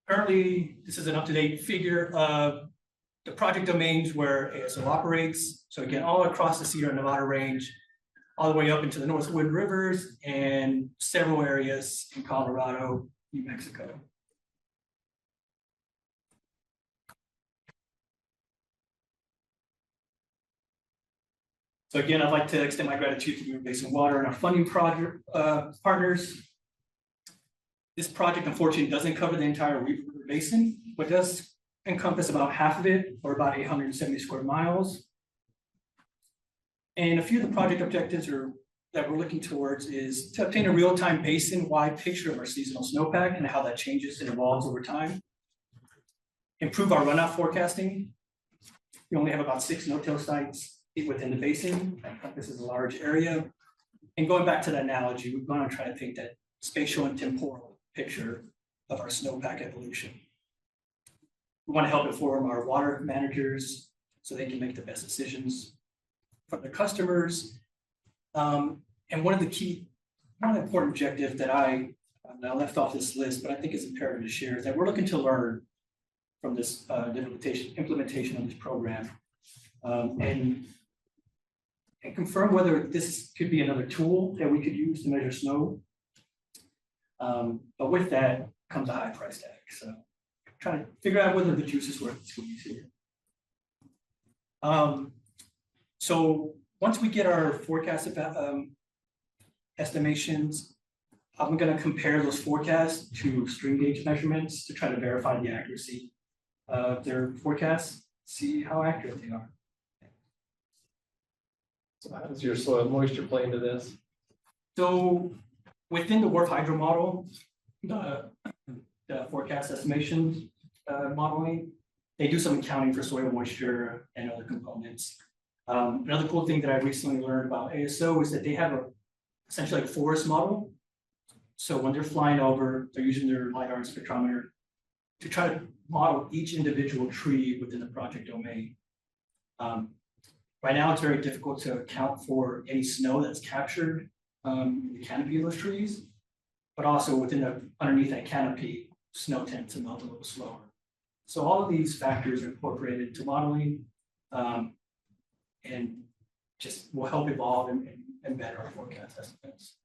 Currently, this is an up-to-date figure of the project domains where ASO operates. So again, all across the Sierra Nevada range, all the way up into the North Wind Rivers and several areas in Colorado, New Mexico. So again, I'd like to extend my gratitude to Weaver Basin Water and our funding project partners. This project, unfortunately, doesn't cover the entire Weaver River Basin, but does encompass about half of it, or about 870 square miles. And a few of the project objectives that we're looking towards is to obtain a real-time basin-wide picture of our seasonal snowpack and how that changes and evolves over time. Improve our runout forecasting. We only have about 6 no-till sites within the basin. This is a large area. And going back to that analogy, we're going to try to paint that spatial and temporal picture of our snowpack evolution. We want to help inform our water managers so they can make the best decisions for their customers. And one of the important objectives that I left off this list, but I think is imperative to share, is that we're looking to learn from this implementation of this program and confirm whether this could be another tool that we could use to measure snow. But with that comes a high price tag. So trying to figure out whether the juice is worth the squeeze here. So once we get our forecast estimations, I'm gonna compare those forecasts to stream gauge measurements to try to verify the accuracy of their forecasts, see how accurate they are. So how does your soil moisture play into this? So within the WRF hydro model, the forecast estimations modeling, they do some accounting for soil moisture and other components. Another cool thing that I recently learned about ASO is that they have essentially like a forest model. So when they're flying over, they're using their LiDAR and spectrometer to try to model each individual tree within the project domain. Right now, it's very difficult to account for any snow that's captured in the canopy of those trees, but also underneath that canopy, snow tends to melt a little slower. So all of these factors are incorporated into modeling and just will help evolve and better our forecast estimates.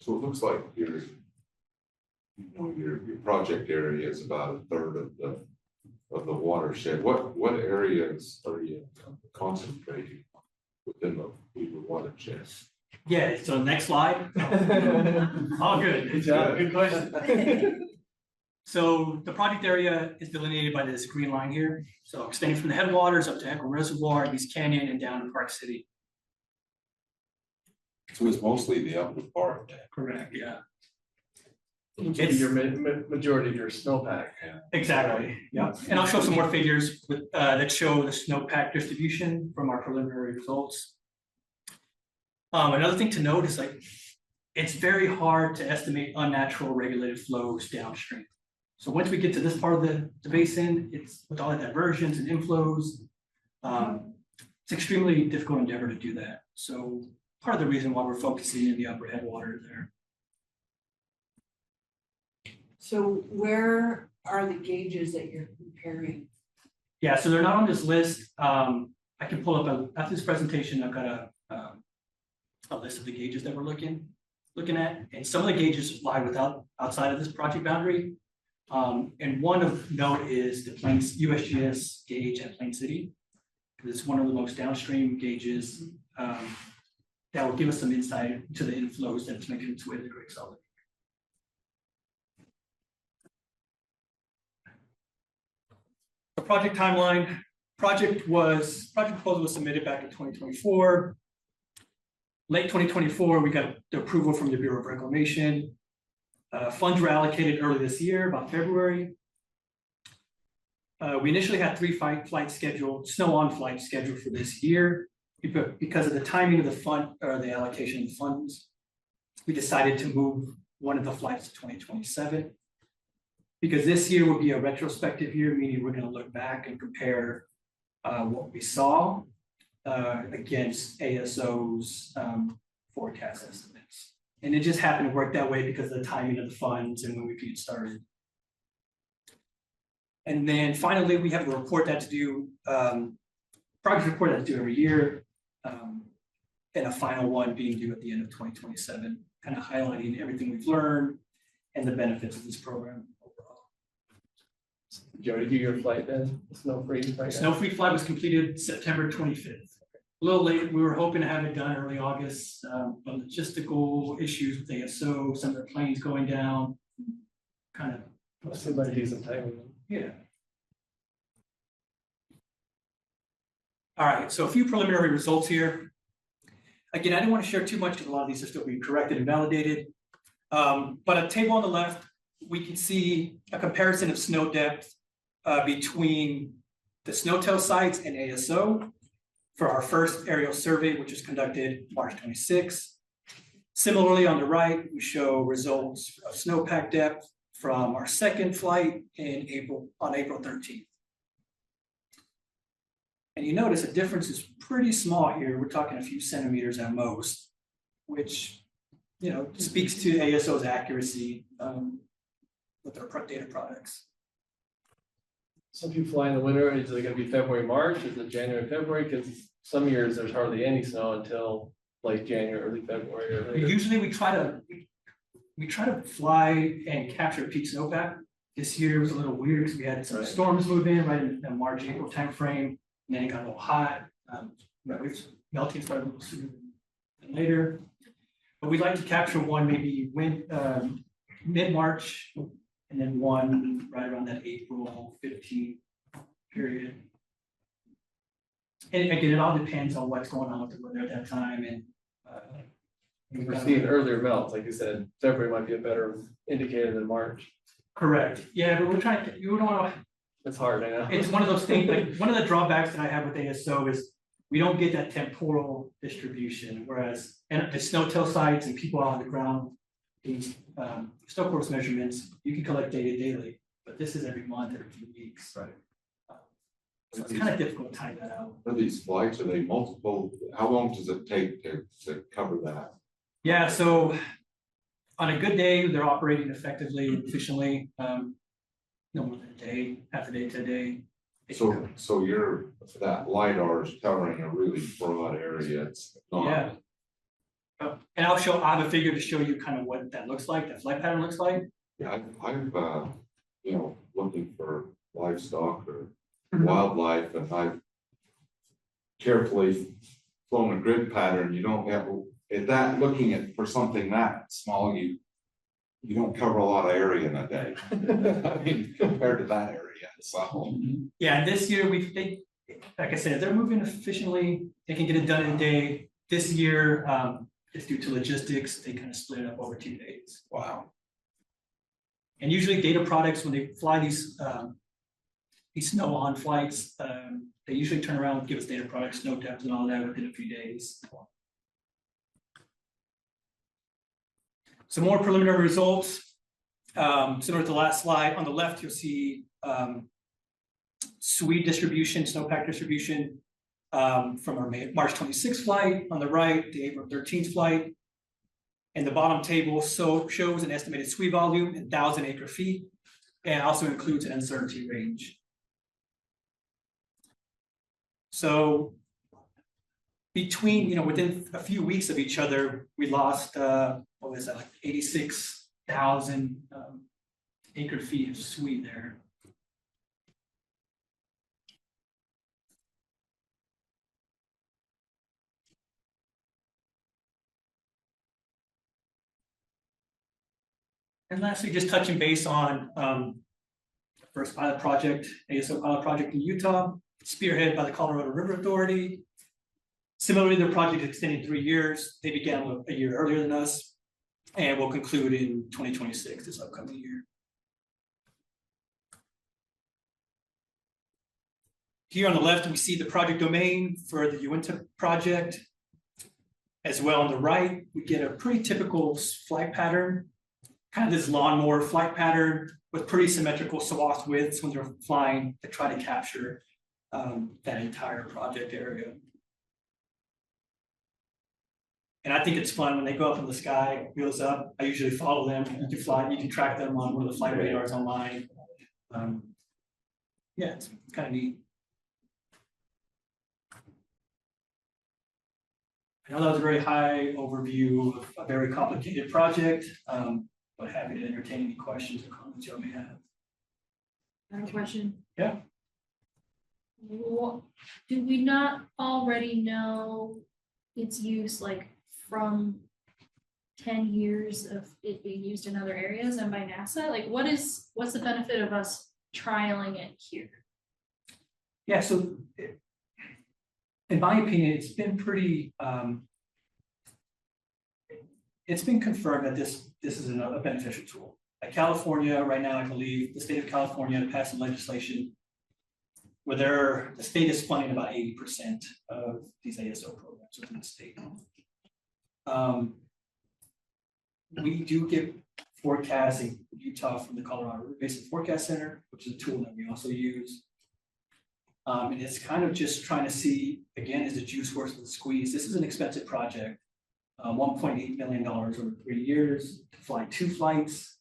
So it looks like your project area is about a third of the watershed. What areas are you concentrating within the Weaver watershed? Yeah, so next slide. All good. Good job. Good question. So the project area is delineated by this green line here. So extending from the headwaters up to Echo Reservoir, East Canyon, and down to Park City. So it's mostly the upper part. Correct, yeah. Which would be your majority of your snowpack. Exactly, yeah. And I'll show some more figures that show the snowpack distribution from our preliminary results. Another thing to note is it's very hard to estimate unnatural regulated flows downstream. So once we get to this part of the basin, it's with all the diversions and inflows, it's extremely difficult endeavor to do that. So part of the reason why we're focusing in the upper headwaters there. So where are the gauges that you're comparing? Yeah, so they're not on this list. I can pull up after this presentation, I've got a list of the gauges that we're looking at, and some of the gauges lie outside of this project boundary. And one of note is the Plains USGS gauge at Plain City. It's one of the most downstream gauges that will give us some insight into the inflows that's making its way to the Great Salt Lake. The project timeline, project proposal was submitted back in 2024. Late 2024, we got the approval from the Bureau of Reclamation. Funds were allocated early this year, about February. We initially had 3 flights scheduled, snow-on flights scheduled for this year. Because of the timing of the fund or the allocation of funds, we decided to move one of the flights to 2027. Because this year will be a retrospective year, meaning we're going to look back and compare what we saw against ASO's forecast estimates. And it just happened to work that way because of the timing of the funds and when we could get started. And then finally, we have a report that's due, progress report that's due every year, and a final one being due at the end of 2027, kind of highlighting everything we've learned and the benefits of this program overall. Did you already do your flight then? Snow-free flight? Snow-free flight was completed September 25th. A little late, we were hoping to have it done early August, but logistical issues with ASO, some of the planes going down, kind of. Somebody do some time with them. Yeah. All right, so a few preliminary results here. Again, I didn't want to share too much because a lot of these are still being corrected and validated. But a table on the left, we can see a comparison of snow depth between the SNOTEL sites and ASO for our first aerial survey, which was conducted March 26. Similarly, on the right, we show results of snowpack depth from our second flight on April 13th. And you notice the difference is pretty small here. We're talking a few centimeters at most, which speaks to ASO's accuracy with our data products. So if you fly in the winter, is it going to be February, March? Is it January, February? Because some years there's hardly any snow until late January, early February. Or later. Usually we try to fly and capture peak snowpack This year was a little weird because we had some storms move in right in the March, April timeframe, and then it got a little hot. Melting started a little sooner than later. But we'd like to capture one maybe mid-March, and then one right around that April 15 period. And again, it all depends on what's going on with the weather at that time, and We're seeing earlier melts, like you said, February might be a better indicator than March. correct. Yeah, but we're trying to, you don't want to. It's hard, I know. It's one of those things, like, one of the drawbacks that I have with ASO is we don't get that temporal distribution, whereas, and the snow-tail sites and people on the ground, these snow course measurements, you can collect data daily, but this is every month, every few weeks. Right. So it's kind of difficult to time that out. For these flights, are they multiple, how long does it take to cover that? Yeah, so on a good day, they're operating effectively and efficiently, no more than a day, half a day to a day. So that LiDAR is covering a really broad area, it's not. Yeah. And I have a figure to show you kind of what that looks like, that flight pattern looks like. Yeah, I've looking for livestock or wildlife, and I've carefully flown a grid pattern. You don't have, at that, looking at for something that small, you don't cover a lot of area in a day. I mean, compared to that area, so. Yeah, this year like I said, they're moving efficiently, they can get it done in a day. This year, it's due to logistics, they kind of split it up over 2 days. Wow. And usually data products, when they fly these snow on flights, they usually turn around and give us data products, snow depth and all that within a few days. Some more preliminary results, similar to the last slide. On the left, you'll see SWE distribution, snowpack distribution from our March 26th flight. On the right, the April 13th flight. And the bottom table shows an estimated SWE volume in 1,000 acre feet, and also includes an uncertainty range. So between, within a few weeks of each other, we lost, what was that, like 86,000 acre feet of SWE there. And lastly, just touching base on first pilot project, ASO pilot project in Utah, spearheaded by the Colorado River Authority. Similarly, their project extended 3 years. They began a year earlier than us, and will conclude in 2026, this upcoming year. Here on the left, we see the project domain for the Uinta project. As well on the right, we get a pretty typical flight pattern, kind of this lawnmower flight pattern with pretty symmetrical swath widths when they're flying to try to capture that entire project area. And I think it's fun when they go up in the sky, wheels up. I usually follow them. You can track them on one of the flight radars online. Yeah, it's kind of neat. I know that was a very high overview of a very complicated project, but happy to entertain any questions or comments you may have. I have a question. Yeah. Do we not already know its use, like from 10 years of it being used in other areas and by NASA? Like, what's the benefit of us trialing it here? Yeah, so in my opinion, it's been pretty, it's been confirmed that this is a beneficial tool. Like California right now, I believe the state of California passed some legislation where the state is funding about 80% of these ASO programs within the state. We do get forecasting in Utah from the Colorado River Basin Forecast Center, which is a tool that we also use. And it's kind of just trying to see, again, is the juice worth the squeeze? This is an expensive project, $1.8 million over 3 years to fly 2 flights.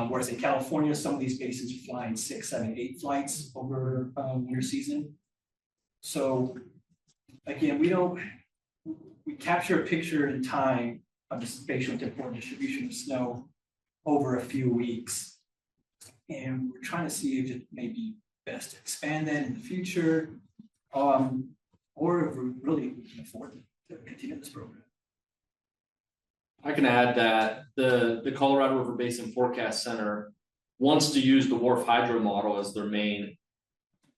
Whereas in California, some of these basins are flying 6, 7, 8 flights over winter season. So again, we capture a picture in time of the spatial temporal distribution of snow over a few weeks. And we're trying to see if it may be best to expand that in the future. Or if we really can afford to continue this program. I can add that the Colorado River Basin Forecast Center wants to use the Wharf Hydro model as their main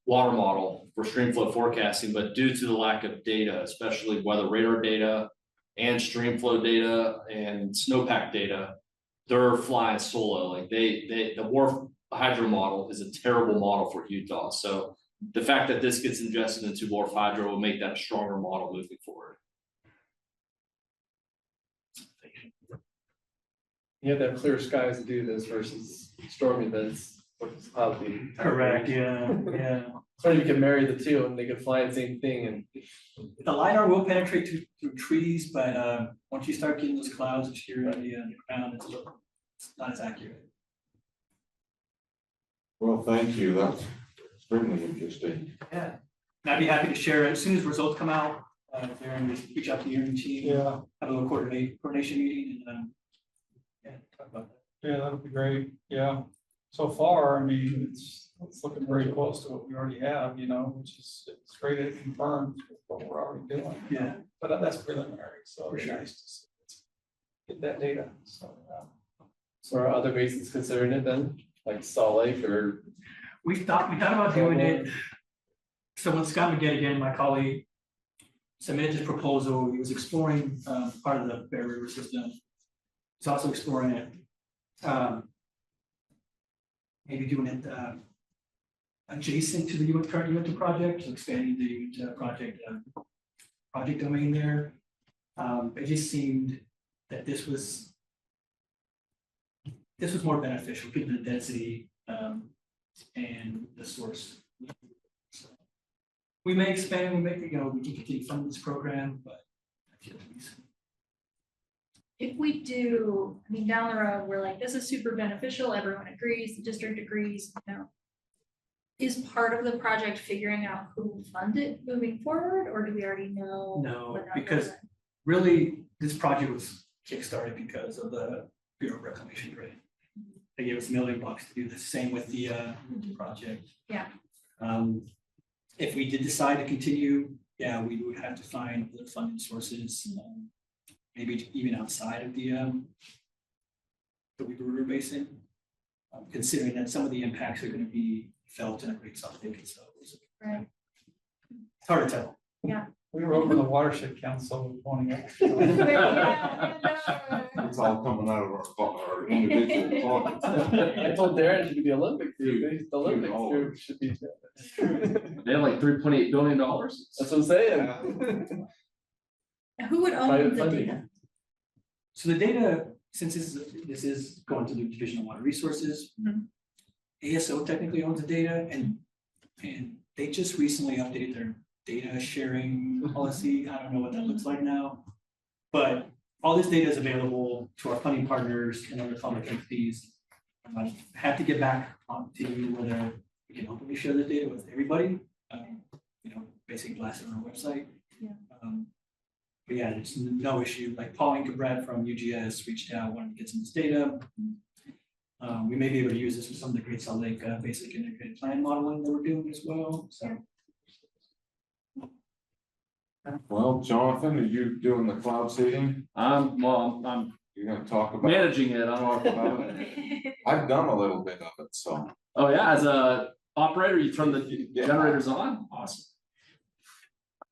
water model for stream flow forecasting, but due to the lack of data, especially weather radar data and stream flow data and snowpack data, they're flying solo. Like the Wharf Hydro model is a terrible model for Utah. So the fact that this gets ingested into Wharf Hydro will make that a stronger model moving forward. You have to have clear skies to do this versus storm events, which is cloudy. Correct, yeah. So you can marry the two and they can fly the same thing and. The LiDAR will penetrate through trees, but once you start getting those clouds obscuring the ground, it's not as accurate. Well, thank you. That's extremely interesting. Yeah, and I'd be happy to share it as soon as results come out. Darren, just reach out to your team. Yeah. Have a little coordination meeting and talk about that. Yeah, that would be great. Yeah. So far, I mean, it's looking very close to what we already have, you know, which is it's great to confirm what we're already doing. Yeah. But that's preliminary, so For it's sure. nice to get that data. So, So are other basins considering it then, like Salt Lake or? We thought about doing it. So when Scott McGinn, again, my colleague, submitted his proposal, he was exploring part of the Bear River system. He's also exploring it. Maybe doing it adjacent to the current Uinta project, so expanding the Uinta project domain there. It just seemed that this was more beneficial given the density and the source. So we may expand, we can continue funding this program, but that's yet to be seen. If we do, I mean, down the road, we're like, this is super beneficial, everyone agrees, the district agrees, you know. Is part of the project figuring out who will fund it moving forward, or do we already know? No, what that because was? really, this project was kickstarted because of the Bureau of Reclamation grant. They gave us $1 million to do the same with the project. Yeah. If we did decide to continue, yeah, we would have to find the funding sources, maybe even outside of the Weaver River Basin, considering that some of the impacts are going to be felt in a Great Salt Lake. So Right. it's hard to tell. Yeah. we were over the Watershed Council wanting extra. It's all coming out of our individual pockets. I told Darren it should be the Olympic group, the Olympic Oh. group should be. They have like $3.8 billion. That's what I'm saying. Who would own Private the funding. data? So the data, since this is going to the Division of Water Resources, Mhm. ASO technically owns the data, and they just recently updated their data sharing policy. I don't know what that looks like now, but all this data is available to our funding partners and other public entities. I have to get back to you whether we can openly share the data with everybody. Basically blast it on our website. Yeah. But yeah, there's no issue. Like Pauline Cabret from UGS reached out, wanted to get some of this data. We may be able to use this for some of the Great Salt Lake basic integrated plan modeling that we're doing as well. So Well, Jonathan, are you doing the cloud seeding? I'm You're gonna talk about. managing it. Talk about it. I've done a little bit of it, so. Oh yeah, as a operator, you turn the Yeah. generators on. Awesome.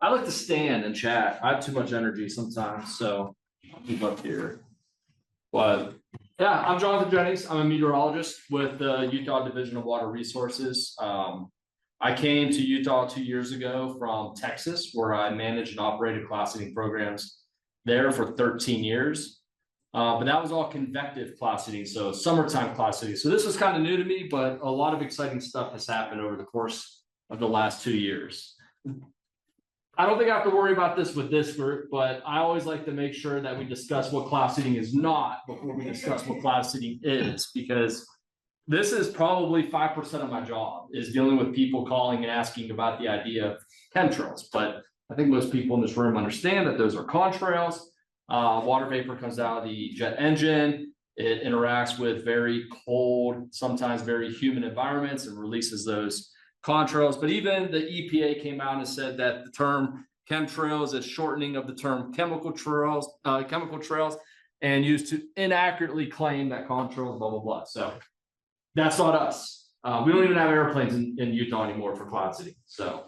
I like to stand and chat. I have too much energy sometimes, so I'll keep up here. But yeah, I'm Jonathan Jennings. I'm a meteorologist with the Utah Division of Water Resources. I came to Utah 2 years ago from Texas, where I managed and operated class-seeding programs there for 13 years. But that was all convective class-seeding, so summertime class-seeding. So this was kind of new to me, but a lot of exciting stuff has happened over the course of the last 2 years. I don't think I have to worry about this with this group, but I always like to make sure that we discuss what class seeding is not before we discuss what class seeding is, because this is probably 5% of my job is dealing with people calling and asking about the idea of chemtrails. But I think most people in this room understand that those are contrails. Water vapor comes out of the jet engine. It interacts with very cold, sometimes very humid environments and releases those contrails. But even the EPA came out and said that the term chemtrails is shortening of the term chemical trails, and used to inaccurately claim that contrails, blah, blah, blah. So that's not us. We don't even have airplanes in Utah anymore for cloud seeding. So,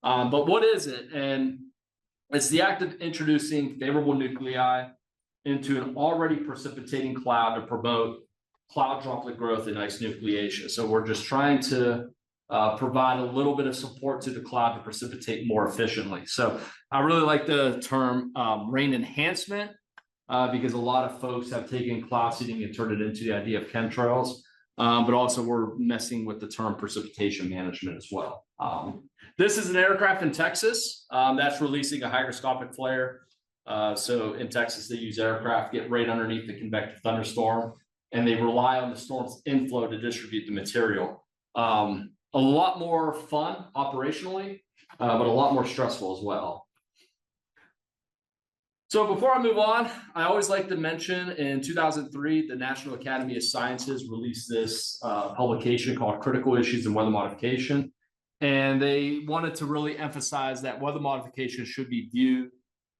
but what is it? And it's the act of introducing favorable nuclei into an already precipitating cloud to promote cloud droplet growth and ice nucleation. So we're just trying to provide a little bit of support to the cloud to precipitate more efficiently. So I really like the term rain enhancement because a lot of folks have taken cloud seeding and turned it into the idea of chemtrails, but also we're messing with the term precipitation management as well. This is an aircraft in Texas that's releasing a hygroscopic flare. So in Texas, they use aircraft, get right underneath the convective thunderstorm, and they rely on the storm's inflow to distribute the material. A lot more fun operationally, but a lot more stressful as well. So before I move on, I always like to mention in 2003, the National Academy of Sciences released this publication called Critical Issues in Weather Modification. And they wanted to really emphasize that weather modification should be viewed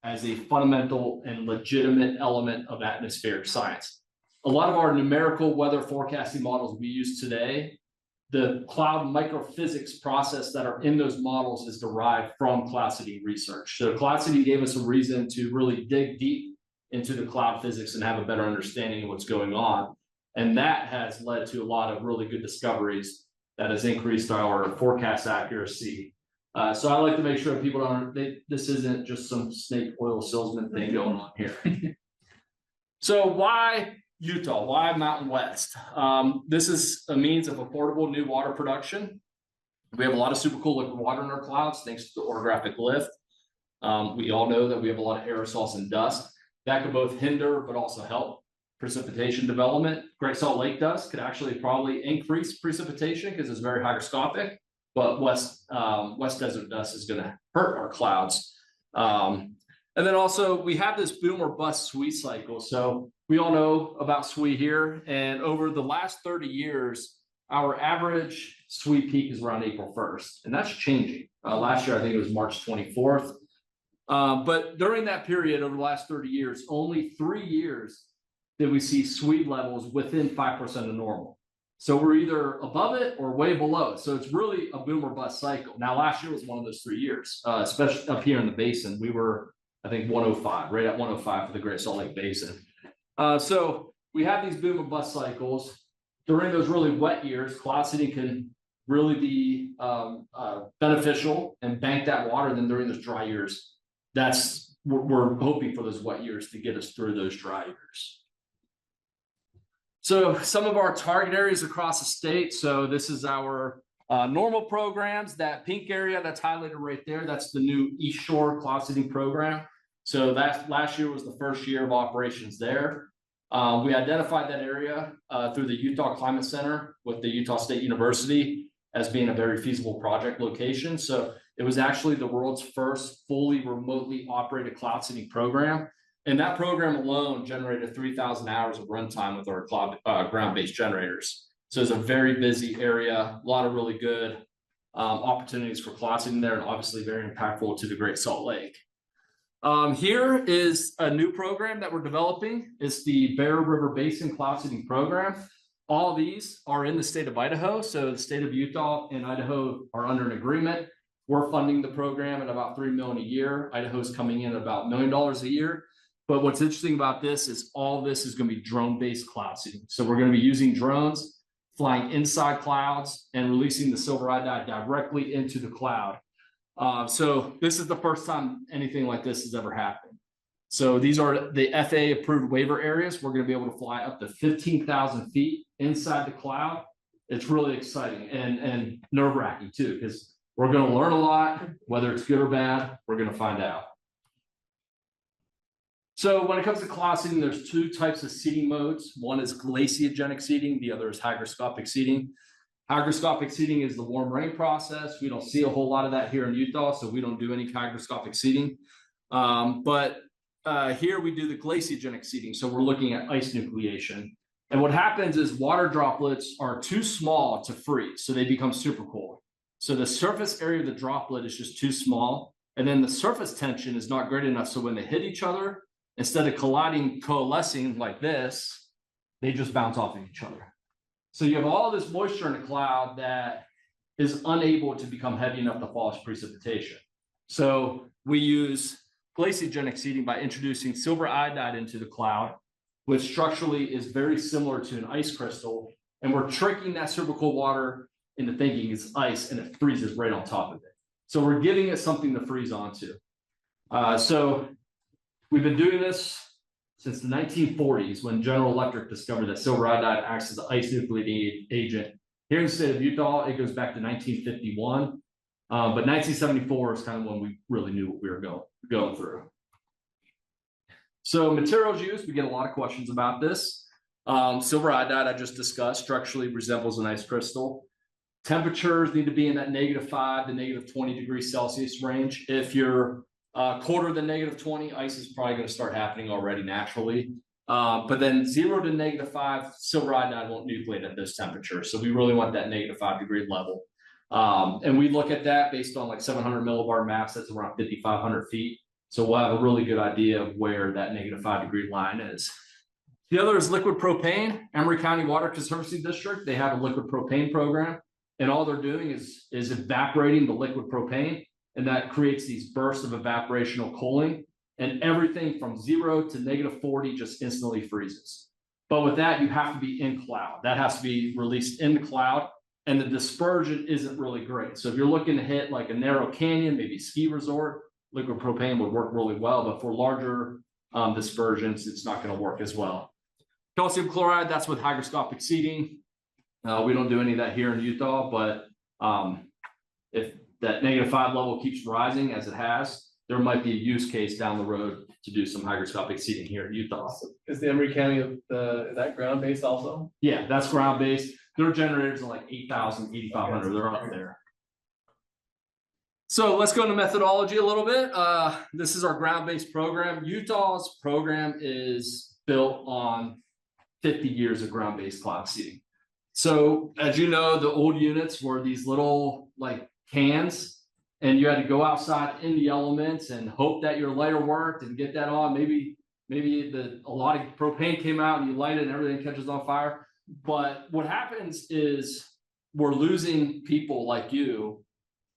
as a fundamental and legitimate element of atmospheric science. A lot of our numerical weather forecasting models we use today, the cloud microphysics process that are in those models is derived from cloud seeding research. So cloud seeding gave us a reason to really dig deep into the cloud physics and have a better understanding of what's going on. And that has led to a lot of really good discoveries that has increased our forecast accuracy. So I like to make sure people don't, this isn't just some snake oil salesman thing going on here. So why Utah? Why Mountain West? This is a means of affordable new water production. We have a lot of super cool liquid water in our clouds thanks to the orographic lift. We all know that we have a lot of aerosols and dust that could both hinder but also help precipitation development. Great Salt Lake dust could actually probably increase precipitation because it's very hygroscopic, but West Desert dust is going to hurt our clouds. And then also we have this boom or bust SWE cycle. So we all know about SWE here, and over the last 30 years, our average SWE peak is around April 1st, and that's changing. Last year, I think it was March 24th. But during that period, over the last 30 years, only 3 years did we see SWE levels within 5% of normal. So we're either above it or way below it. So it's really a boom or bust cycle. Now, last year was one of those 3 years, especially up here in the basin. We were, I think, 105, right at 105 for the Great Salt Lake Basin. So we have these boom or bust cycles. During those really wet years, cloud seeding can really be beneficial and bank that water. Then during those dry years, we're hoping for those wet years to get us through those dry years. So some of our target areas across the state. So this is our normal programs. That pink area that's highlighted right there, that's the new East Shore cloud seeding program. So that last year was the first year of operations there. We identified that area through the Utah Climate Center with the Utah State University as being a very feasible project location. So it was actually the world's first fully remotely operated cloud seeding program. And that program alone generated 3,000 hours of runtime with our cloud ground-based generators. So it's a very busy area, a lot of really good opportunities for cloud seeding there, and obviously very impactful to the Great Salt Lake. Here is a new program that we're developing. It's the Bear River Basin Cloud Seeding Program. All these are in the state of Idaho. So the state of Utah and Idaho are under an agreement. We're funding the program at about $3 million a year. Idaho's coming in at about $1 million a year. But what's interesting about this is all this is going to be drone-based cloud seeding. So we're going to be using drones, flying inside clouds, and releasing the silver iodide directly into the cloud. So this is the first time anything like this has ever happened. So these are the FAA approved waiver areas. We're going to be able to fly up to 15,000 feet inside the cloud. It's really exciting and nerve-wracking too, because we're going to learn a lot, whether it's good or bad, we're going to find out. So when it comes to cloud seeding, there's two types of seeding modes. One is glaciogenic seeding, the other is hygroscopic seeding. Hygroscopic seeding is the warm rain process. We don't see a whole lot of that here in Utah, so we don't do any hygroscopic seeding. But here we do the glaciogenic seeding. So we're looking at ice nucleation. And what happens is water droplets are too small to freeze, so they become super cold. So the surface area of the droplet is just too small, and then the surface tension is not great enough. So when they hit each other, instead of colliding, coalescing like this, they just bounce off of each other. So you have all this moisture in the cloud that is unable to become heavy enough to fall as precipitation. So we use glaciogenic seeding by introducing silver iodide into the cloud, which structurally is very similar to an ice crystal. And we're tricking that super cold water into thinking it's ice, and it freezes right on top of it. So we're giving it something to freeze onto. So we've been doing this since the 1940s, when General Electric discovered that silver iodide acts as an ice nucleating agent. Here in the state of Utah, it goes back to 1951. But 1974 is kind of when we really knew what we were going through. So materials used, we get a lot of questions about this. Silver iodide, I just discussed, structurally resembles an ice crystal. Temperatures need to be in that -5 to -20 degrees Celsius range. If you're colder than -20, ice is probably going to start happening already naturally. But then 0 to -5, silver iodide won't nucleate at those temperatures. So we really want that -5 degree level. And we look at that based on like 700 millibar maps, that's around 5,500 feet. So we'll have a really good idea of where that -5 degree line is. The other is liquid propane. Emory County Water Conservancy District, they have a liquid propane program. And all they're doing is evaporating the liquid propane. And that creates these bursts of evaporational cooling. And everything from 0 to -40 just instantly freezes. But with that, you have to be in cloud. That has to be released in the cloud. And the dispersion isn't really great. So if you're looking to hit like a narrow canyon, maybe ski resort, liquid propane would work really well. But for larger dispersions, it's not going to work as well. Calcium chloride, that's with hygroscopic seeding. We don't do any of that here in Utah, but if that -5 level keeps rising as it has, there might be a use case down the road to do some hygroscopic seeding here in Utah. Is the Emory County is that ground based also? Yeah, that's ground based. Their generators are like 8,000, 8,500. They're up there. So let's go into methodology a little bit. This is our ground-based program. Utah's program is built on 50 years of ground-based cloud seeding. So as you know, the old units were these little like cans, and you had to go outside in the elements and hope that your lighter worked and get that on. Maybe a lot of propane came out and you light it and everything catches on fire. But what happens is we're losing people like you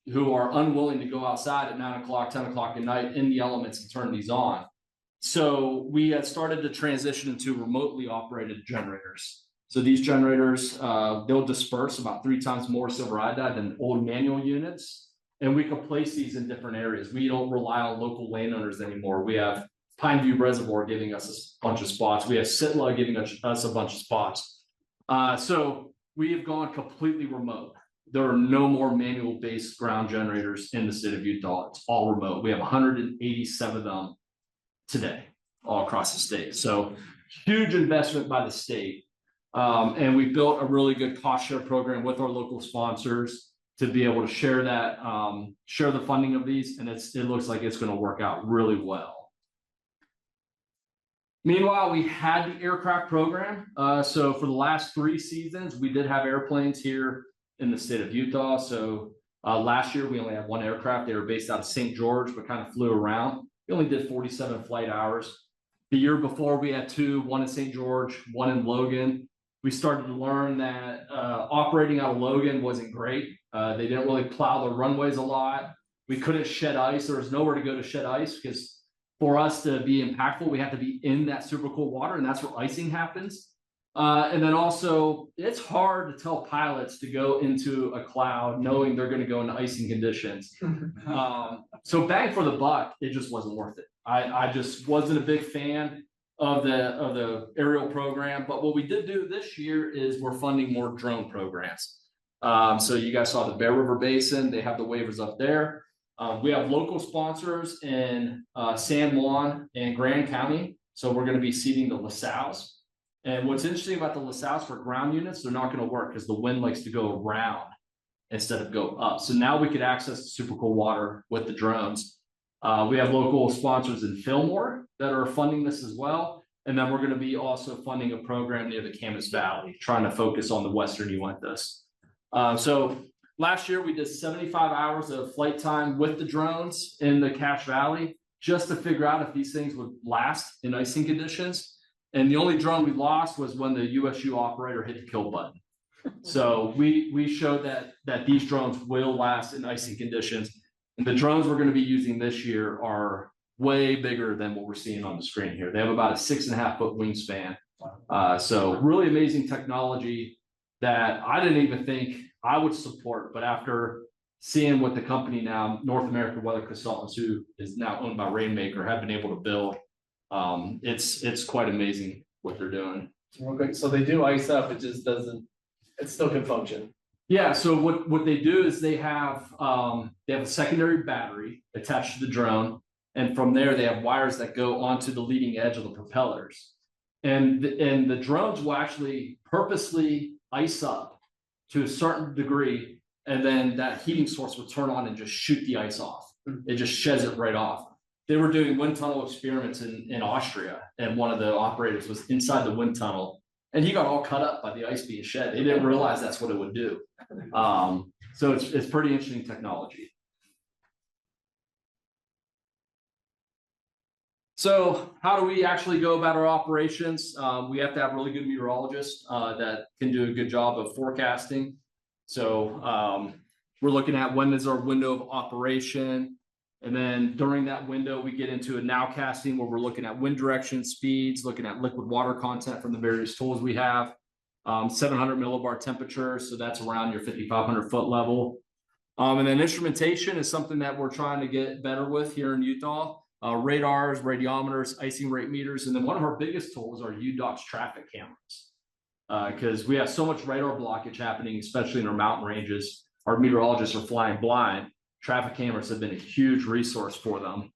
who are unwilling to go outside at 9 o'clock, 10 o'clock at night in the elements and turn these on. So we had started to transition into remotely operated generators. So these generators, they'll disperse about 3 times more silver iodide than old manual units. And we can place these in different areas. We don't rely on local landowners anymore. We have Pineview Reservoir giving us a bunch of spots. We have Sitla giving us a bunch of spots. So we have gone completely remote. There are no more manual-based ground generators in the state of Utah. It's all remote. We have 187 of them today, all across the state. So huge investment by the state. And we built a really good cost share program with our local sponsors to be able to share that, share the funding of these. And it looks like it's going to work out really well. Meanwhile, we had the aircraft program. So for the last 3 seasons, we did have airplanes here in the state of Utah. So last year, we only had 1 aircraft. They were based out of St. George, but kind of flew around. We only did 47 flight hours. The year before, we had 2, 1 in St. George, 1 in Logan. We started to learn that operating out of Logan wasn't great. They didn't really plow the runways a lot. We couldn't shed ice. There was nowhere to go to shed ice because for us to be impactful, we have to be in that super cold water, and that's where icing happens. And then also, it's hard to tell pilots to go into a cloud knowing they're going to go into icing conditions. So bang for the buck, it just wasn't worth it. I just wasn't a big fan of the aerial program. But what we did do this year is we're funding more drone programs. So you guys saw the Bear River Basin. They have the waivers up there. We have local sponsors in San Juan and Grand County. So we're going to be seeding the LaSalle's. And what's interesting about the LaSalle's for ground units, they're not going to work because the wind likes to go around instead of go up. So now we could access the super cold water with the drones. We have local sponsors in Fillmore that are funding this as well. And then we're going to be also funding a program near the Camas Valley, trying to focus on the western Uintas. So last year we did 75 hours of flight time with the drones in the Cache Valley, just to figure out if these things would last in icing conditions. And the only drone we lost was when the USU operator hit the kill button. So we showed that these drones will last in icing conditions. And the drones we're going to be using this year are way bigger than what we're seeing on the screen here. They have about a 6.5-foot wingspan. So really amazing technology that I didn't even think I would support. But after seeing what the company now, North American Weather Consultants, who is now owned by Rainmaker, have been able to build, it's quite amazing what they're doing. Okay, so they do ice up, it just doesn't, it still can function. Yeah, so what they do is they have a secondary battery attached to the drone, and from there they have wires that go onto the leading edge of the propellers, and the drones will actually purposely ice up to a certain degree, and then that heating source will turn on and just shoot the ice off. It just sheds it right off. They were doing wind tunnel experiments in Austria, and one of the operators was inside the wind tunnel, and he got all cut up by the ice being shed. They didn't realize that's what it would do. So it's pretty interesting technology. So how do we actually go about our operations? We have to have really good meteorologists that can do a good job of forecasting. So we're looking at when is our window of operation. And then during that window, we get into a nowcasting where we're looking at wind direction, speeds, looking at liquid water content from the various tools we have. 700 millibar temperature, so that's around your 5,500 foot level. And then instrumentation is something that we're trying to get better with here in Utah. Radars, radiometers, icing rate meters, and then one of our biggest tools are UDOT's traffic cameras. Because we have so much radar blockage happening, especially in our mountain ranges. Our meteorologists are flying blind. Traffic cameras have been a huge resource for them.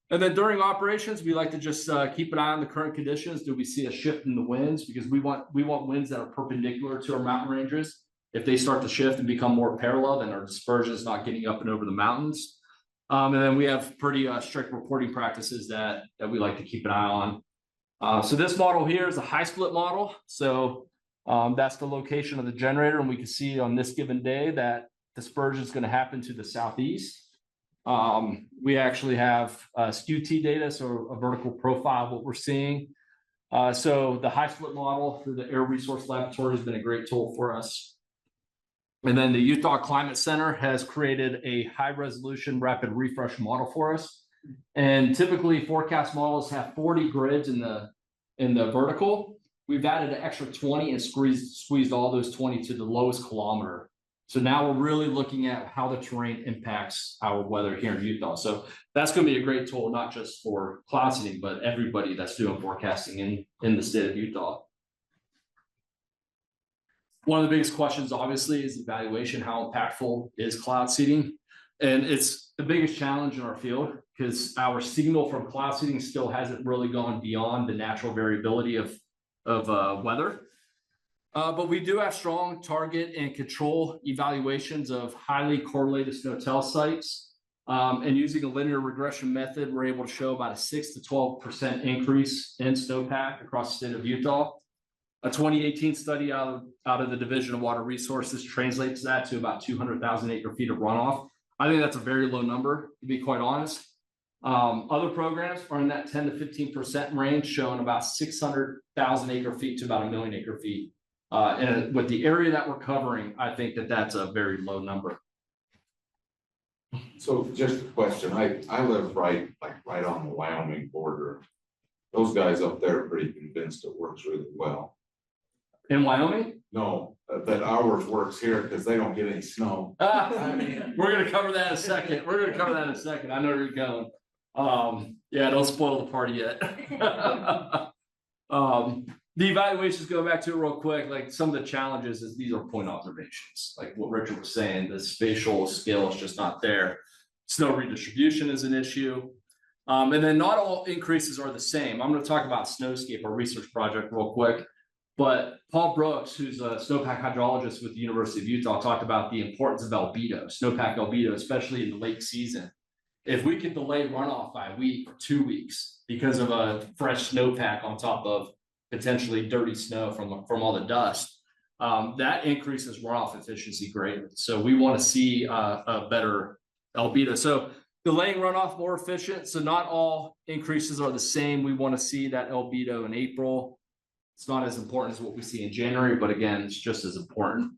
And then during operations, we like to just keep an eye on the current conditions. Do we see a shift in the winds? Because we want winds that are perpendicular to our mountain ranges. If they start to shift and become more parallel, then our dispersion is not getting up and over the mountains. And then we have pretty strict reporting practices that we like to keep an eye on. So this model here is a high split model. So that's the location of the generator. And we can see on this given day that dispersion is going to happen to the southeast. We actually have SKU-T data, so a vertical profile of what we're seeing. So the high split model through the Air Resource Laboratory has been a great tool for us. And then the Utah Climate Center has created a high resolution rapid refresh model for us. And typically forecast models have 40 grids in the vertical. We've added an extra 20 and squeezed all those 20 to the lowest kilometer. So now we're really looking at how the terrain impacts our weather here in Utah. So that's going to be a great tool, not just for cloud seeding, but everybody that's doing forecasting in the state of Utah. One of the biggest questions, obviously, is evaluation. How impactful is cloud seeding? And it's the biggest challenge in our field because our signal from cloud seeding still hasn't really gone beyond the natural variability of weather. But we do have strong target and control evaluations of highly correlated snow-tell sites. And using a linear regression method, we're able to show about a 6 to 12% increase in snowpack across the state of Utah. A 2018 study out of the Division of Water Resources translates that to about 200,000 acre feet of runoff. I think that's a very low number, to be quite honest. Other programs are in that 10 to 15% range, showing about 600,000 acre feet to about 1 million acre feet. And with the area that we're covering, I think that's a very low number. So just a question, I live right on the Wyoming border. Those guys up there are pretty convinced it works really well. In Wyoming? No, that ours works here because they don't get any snow. I mean, we're going to cover that in a second. I know where you're going. Yeah, don't spoil the party yet. The evaluations, go back to it real quick. Like some of the challenges is these are point observations. Like what Richard was saying, the spatial scale is just not there. Snow redistribution is an issue. And then not all increases are the same. I'm going to talk about Snowscape, our research project, real quick. But Paul Brooks, who's a snowpack hydrologist with the University of Utah, talked about the importance of albedo, snowpack albedo, especially in the late season. If we could delay runoff by a week or 2 weeks because of a fresh snowpack on top of potentially dirty snow from all the dust, that increases runoff efficiency greatly. So we want to see a better albedo. So delaying runoff more efficient. So not all increases are the same. We want to see that albedo in April. It's not as important as what we see in January, but again, it's just as important.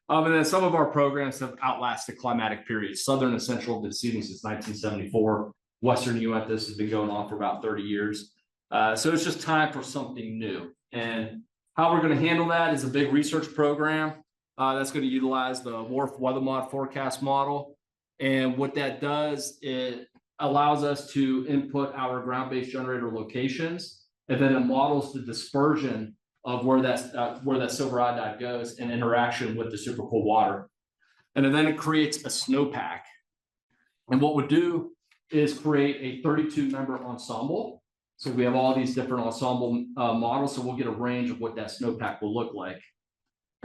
And then some of our programs have outlasted climatic periods. Southern and Central have been seeding since 1974. Western Uintas has been going on for about 30 years. So it's just time for something new. And how we're going to handle that is a big research program that's going to utilize the WRF weather mod forecast model. And what that does, it allows us to input our ground-based generator locations, and then it models the dispersion of where that silver iodide goes in interaction with the super cool water. And then it creates a snowpack. And what we'll do is create a 32-member ensemble. So we have all these different ensemble models, so we'll get a range of what that snowpack will look like.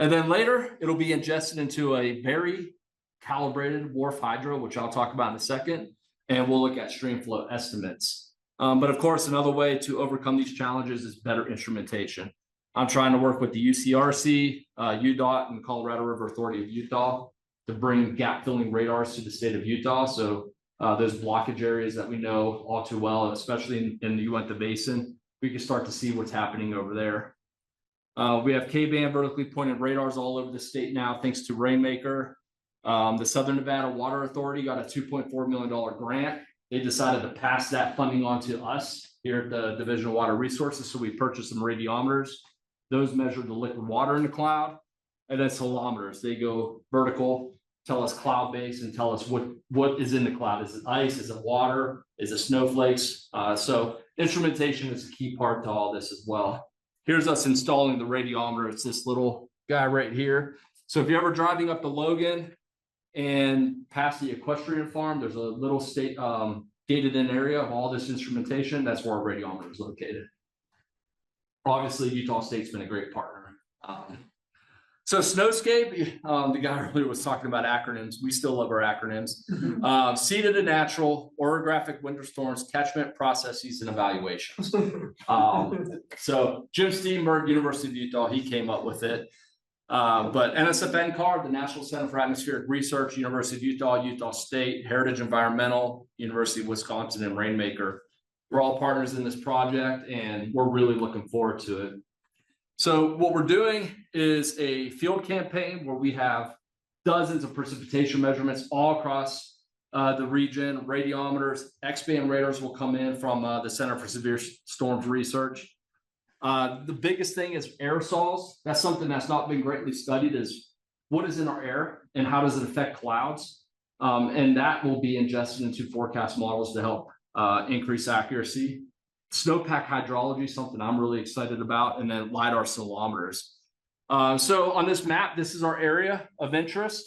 And then later, it'll be ingested into a very calibrated WRF hydro, which I'll talk about in a second, and we'll look at stream flow estimates. But of course, another way to overcome these challenges is better instrumentation. I'm trying to work with the UCRC, UDOT, and Colorado River Authority of Utah to bring gap filling radars to the state of Utah. So those blockage areas that we know all too well, especially in the Uinta Basin, we can start to see what's happening over there. We have K-band vertically pointed radars all over the state now, thanks to Rainmaker. The Southern Nevada Water Authority got a $2.4 million grant. They decided to pass that funding on to us here at the Division of Water Resources. So we purchased some radiometers. Those measure the liquid water in the cloud. And then salometers, they go vertical, tell us cloud base, and tell us what is in the cloud. Is it ice? Is it water? Is it snowflakes? So instrumentation is a key part to all this as well. Here's us installing the radiometer. It's this little guy right here. So if you're ever driving up to Logan and past the equestrian farm, there's a little state gated in area of all this instrumentation. That's where our radiometer is located. Obviously, Utah State's been a great partner. So Snowscape, the guy earlier was talking about acronyms. We still love our acronyms. Seeded to natural, orographic winter storms, catchment processes, and evaluations. So Jim Steenberg, University of Utah, he came up with it. But NSF-NCAR, the National Center for Atmospheric Research, University of Utah, Utah State, Heritage Environmental, University of Wisconsin, and Rainmaker. We're all partners in this project, and we're really looking forward to it. So what we're doing is a field campaign where we have dozens of precipitation measurements all across the region. Radiometers, X-band radars will come in from the Center for Severe Storms Research. The biggest thing is aerosols. That's something that's not been greatly studied, is what is in our air and how does it affect clouds? And that will be ingested into forecast models to help increase accuracy. Snowpack hydrology is something I'm really excited about, and then LiDAR salometers. So on this map, this is our area of interest.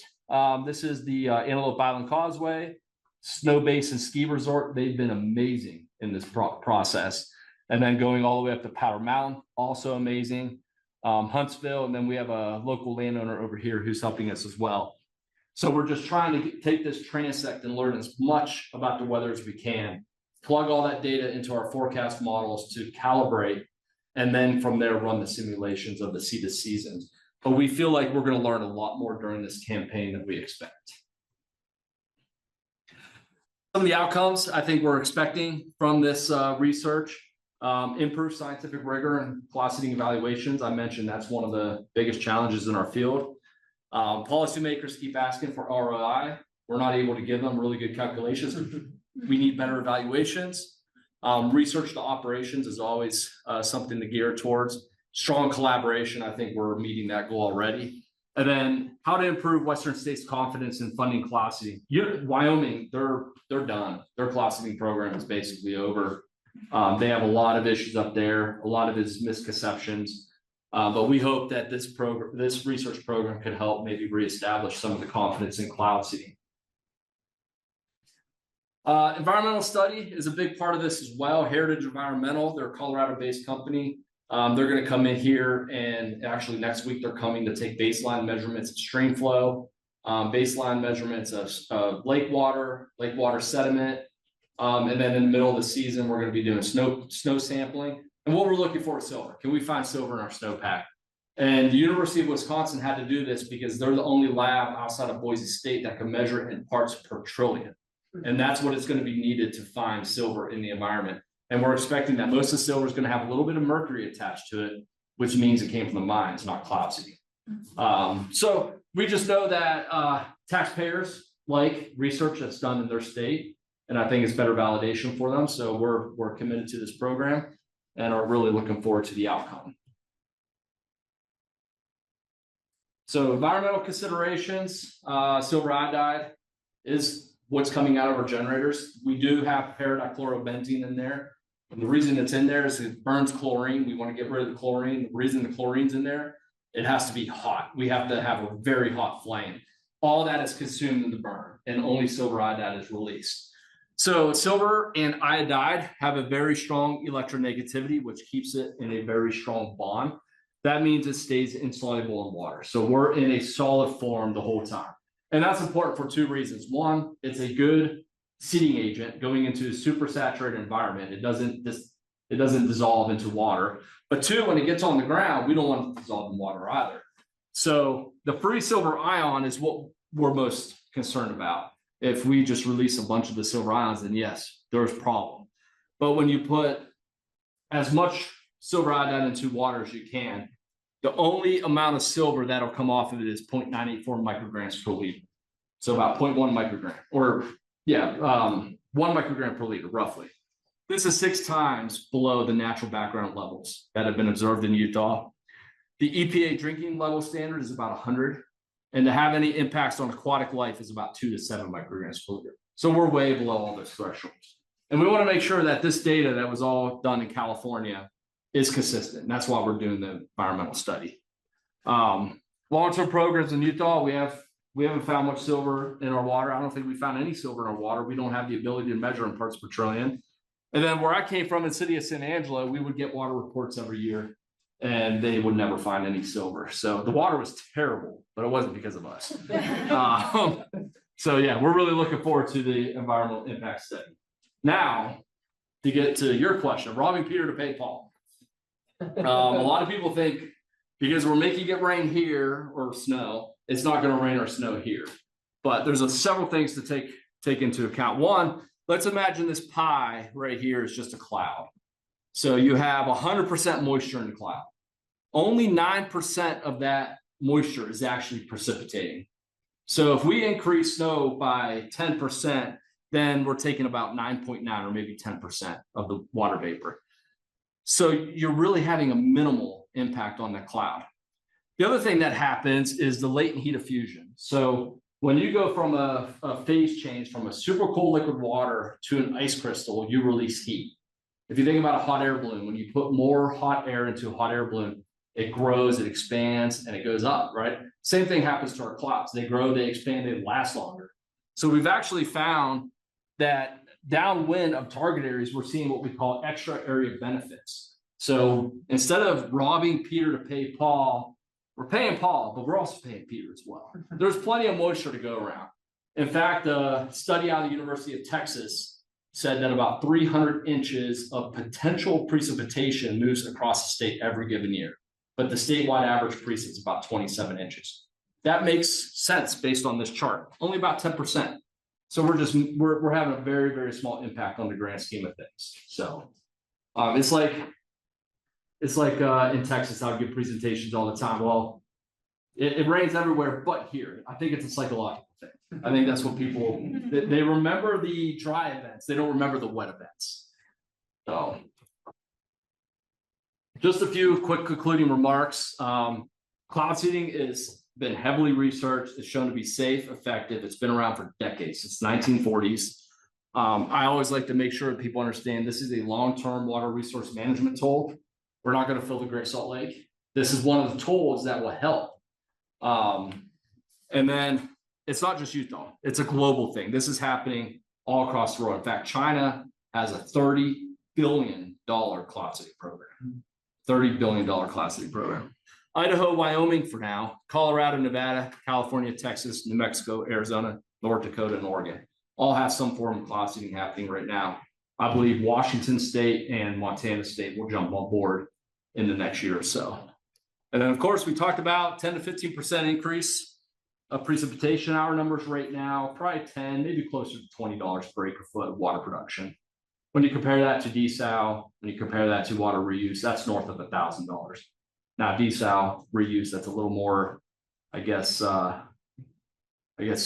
This is the Antelope Island Causeway, Snow Basin Ski Resort. They've been amazing in this process. And then going all the way up to Powder Mountain, also amazing. Huntsville, and then we have a local landowner over here who's helping us as well. So we're just trying to take this transect and learn as much about the weather as we can, plug all that data into our forecast models to calibrate, and then from there run the simulations of the seeded seasons. But we feel like we're going to learn a lot more during this campaign than we expect. Some of the outcomes I think we're expecting from this research: improved scientific rigor and velocity evaluations. I mentioned that's one of the biggest challenges in our field. Policymakers keep asking for ROI. We're not able to give them really good calculations. We need better evaluations. Research to operations is always something to gear towards. Strong collaboration, I think we're meeting that goal already. And then how to improve Western states' confidence in funding cloud seeding. Wyoming, they're done. Their cloud seeding program is basically over. They have a lot of issues up there. A lot of it is misconceptions. But we hope that this research program could help maybe reestablish some of the confidence in cloud seeding. Environmental study is a big part of this as well. Heritage Environmental, they're a Colorado-based company. They're going to come in here, and actually next week they're coming to take baseline measurements of stream flow, baseline measurements of lake water sediment, And then in the middle of the season, we're gonna be doing snow sampling. And what we're looking for is silver. Can we find silver in our snowpack? And the University of Wisconsin had to do this because they're the only lab outside of Boise State that can measure it in parts per trillion. And that's what it's going to be needed to find silver in the environment. And we're expecting that most of the silver is going to have a little bit of mercury attached to it, which means it came from the mines, not cloud seeding. So we just know that taxpayers like research that's done in their state, and I think it's better validation for them. So we're committed to this program and are really looking forward to the outcome. So environmental considerations, silver iodide is what's coming out of our generators. We do have paradichlorobenzene in there. And the reason it's in there is it burns chlorine. We want to get rid of the chlorine. The reason the chlorine's in there, it has to be hot. We have to have a very hot flame. All that is consumed in the burn, and only silver iodide is released. So silver and iodide have a very strong electronegativity, which keeps it in a very strong bond. That means it stays insoluble in water. So we're in a solid form the whole time. And that's important for two reasons. One, it's a good seeding agent going into a super saturated environment. It doesn't dissolve into water. But two, when it gets on the ground, we don't want it to dissolve in water either. So the free silver ion is what we're most concerned about. If we just release a bunch of the silver ions, then yes, there's a problem. But when you put as much silver iodide into water as you can, the only amount of silver that'll come off of it is 0.984 micrograms per liter. So about 0.1 microgram, or 1 microgram per liter, roughly. This is 6 times below the natural background levels that have been observed in Utah. The EPA drinking level standard is about 100, and to have any impacts on aquatic life is about 2 to 7 micrograms per liter. So we're way below all those thresholds. And we want to make sure that this data that was all done in California is consistent. And that's why we're doing the environmental study. Long-term programs in Utah, we haven't found much silver in our water. I don't think we found any silver in our water. We don't have the ability to measure in parts per trillion. And then where I came from in the city of San Angelo, we would get water reports every year, and they would never find any silver. So the water was terrible, but it wasn't because of us. So yeah, we're really looking forward to the environmental impact study. Now, to get to your question, robbing Peter to pay Paul. A lot of people think because we're making it rain here or snow, it's not going to rain or snow here. But there's several things to take into account. One, let's imagine this pie right here is just a cloud. So you have 100% moisture in the cloud. Only 9% of that moisture is actually precipitating. So if we increase snow by 10%, then we're taking about 9.9 or maybe 10% of the water vapor. So you're really having a minimal impact on the cloud. The other thing that happens is the latent heat of fusion. So when you go from a phase change from a super cold liquid water to an ice crystal, you release heat. If you think about a hot air balloon, when you put more hot air into a hot air balloon, it grows, it expands, and it goes up, right? Same thing happens to our clouds. They grow, they expand, they last longer. So we've actually found that downwind of target areas, we're seeing what we call extra area benefits. So instead of robbing Peter to pay Paul, we're paying Paul, but we're also paying Peter as well. There's plenty of moisture to go around. In fact, a study out of the University of Texas said that about 300 inches of potential precipitation moves across the state every given year. But the statewide average precipitates is about 27 inches. That makes sense based on this chart, only about 10%. So we're having a very, very small impact on the grand scheme of things. So it's like in Texas, I would give presentations all the time. Well, it rains everywhere but here. I think it's a psychological thing. I think that's what people, they remember the dry events. They don't remember the wet events. So just a few quick concluding remarks. Cloud seeding has been heavily researched. It's shown to be safe, effective. It's been around for decades, since 1940s. I always like to make sure that people understand this is a long-term water resource management tool. We're not going to fill the Great Salt Lake. This is one of the tools that will help. And then it's not just Utah. It's a global thing. This is happening all across the world. In fact, China has a $30 billion cloud seeding program. $30 billion cloud seeding program. Idaho, Wyoming for now, Colorado, Nevada, California, Texas, New Mexico, Arizona, North Dakota, and Oregon. all have some form of cloud seeding happening right now. I believe Washington State and Montana State will jump on board in the next year or so. And then, of course, we talked about 10 to 15% increase of precipitation. Our numbers right now, probably 10, maybe closer to $20 per acre foot of water production. When you compare that to desal, when you compare that to water reuse, that's north of $1,000. Now, desal reuse, that's a little more, I guess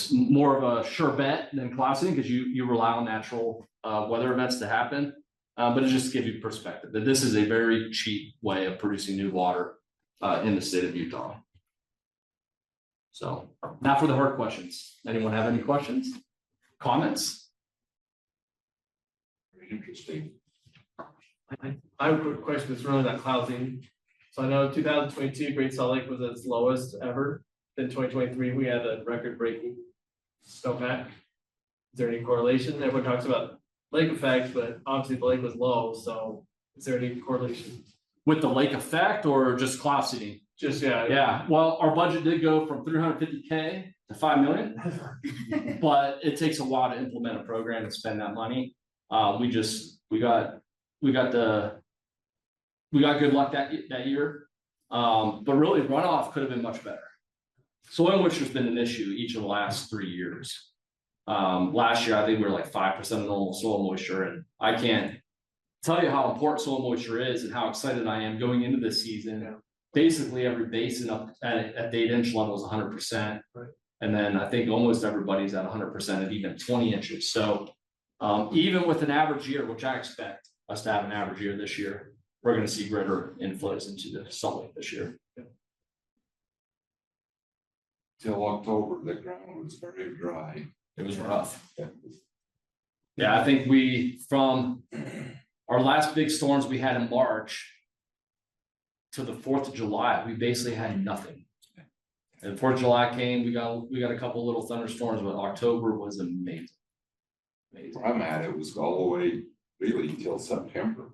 more of a sure bet than cloud seeding because you rely on natural weather events to happen. But it just gives you perspective that this is a very cheap way of producing new water in the state of Utah. So now for the hard questions. Anyone have any questions? Comments? Very interesting. I have a quick question. It's really that clouding. So I know 2022 Great Salt Lake was its lowest ever. In 2023, we had a record-breaking snowpack. Is there any correlation? Everyone talks about lake effect, but obviously the lake was low. So is there any correlation With the lake effect or just cloud seeding? Just yeah. Yeah. Well, our budget did go from 350K to 5 million, but it takes a while to implement a program and spend that money. We got good luck that year. But really runoff could have been much better. Soil moisture has been an issue each of the last 3 years. Last year, I think we were like 5% of normal soil moisture, and I can't tell you how important soil moisture is and how excited I am going into this season. Yeah. Basically, every basin up at the 8-inch level is 100%. Right. And then I think almost everybody's at 100% at even 20 inches. So even with an average year, which I expect us to have an average year this year, we're going to see greater inflows into the Salt Lake this year. Till October, the ground was very dry. It was rough. Yeah, I think from our last big storms we had in March to the 4th of July, we basically had nothing. And 4th of July came, we got a couple little thunderstorms, but October was amazing. Where I'm at, it was all the way really till September.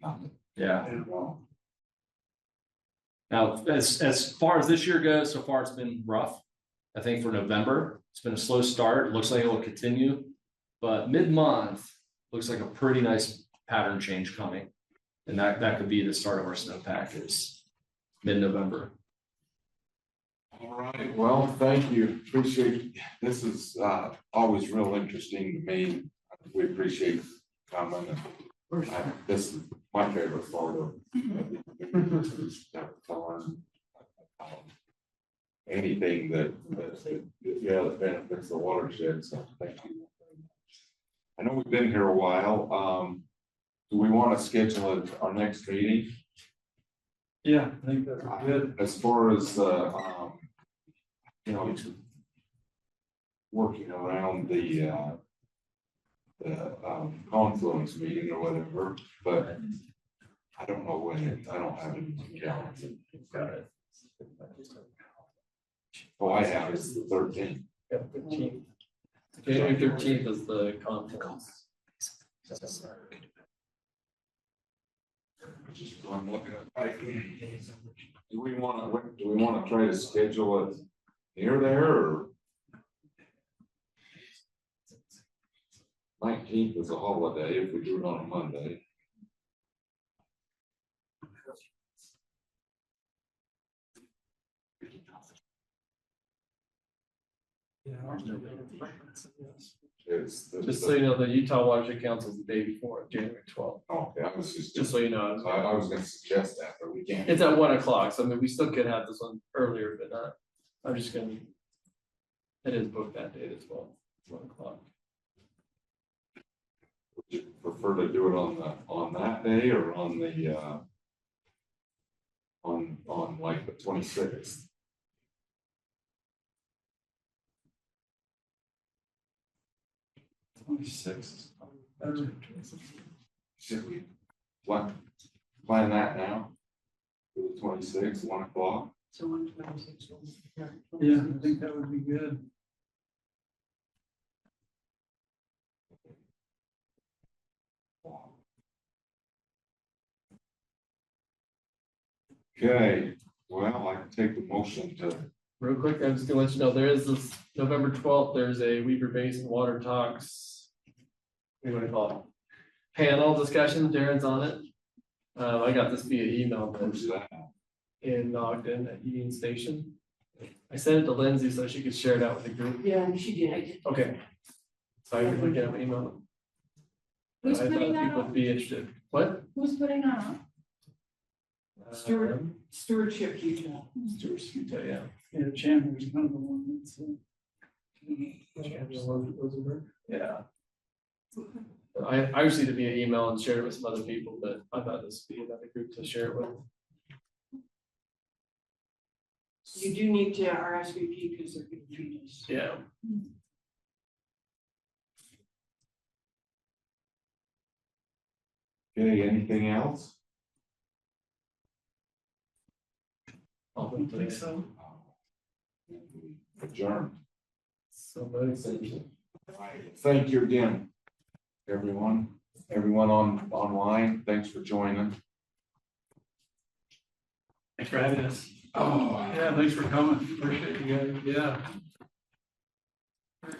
Nothing. Yeah. Now, as far as this year goes, so far it's been rough. I think for November, it's been a slow start. It looks like it will continue, but mid-month looks like a pretty nice pattern change coming. And that could be the start of our snowpack is mid-November. All right, well, thank you. Appreciate, this is always real interesting to me. We appreciate coming. This is my favorite part of anything that benefits the watershed. So thank you. I know we've been here a while. Do we want to schedule our next meeting? Yeah, I think that's good. As far as working around the confluence meeting or whatever, but I don't know when I don't have it. Got it. Oh, I have it's the 13th. Yeah, 15th. January 13th is the conference. I'm looking at. Do we want to try to schedule it near there or? 19th is a holiday if we do it on a Monday. Just so you know, the Utah Watershed Council is the day before, January 12th. Oh, yeah, I was just so you know. I was going to suggest that, but we can't. It's at 1 o'clock, so I mean, we still could have this one earlier, but not. I'm just going to. It is booked that day as well. 1 o'clock. Would you prefer to do it on that day or on the on like the 26th? Should we plan that now? For the 26th, 1 o'clock. So 126. Yeah, I think that would be good. Okay, well, I can take the motion to Real quick, I'm just gonna let you know, there is this November 12th, there's a Weaver Basin Water Talks. What do you wanna call it? Panel discussion, Darren's on it. I got this via email. Where's that? In Ogden at Union Station. I sent it to Lindsay so she could share it out with the group. Yeah, she did. Okay. So I can look at my email. Who's I thought putting that people on? would be interested. What? Who's putting that on? Stewardship Utah. Stewardship Utah, yeah. Yeah, Chandler's kind of the one that's. Yeah. I received it via email and shared it with some other people, but I thought this would be another group to share it with. You do need to RSVP because they're gonna feed us. Yeah. Okay, anything else? I don't think so. Adjourned. Somebody said. Thank you again, everyone online, thanks for joining. Thanks for having us. Oh, Yeah, thanks for coming. Appreciate you guys. Yeah.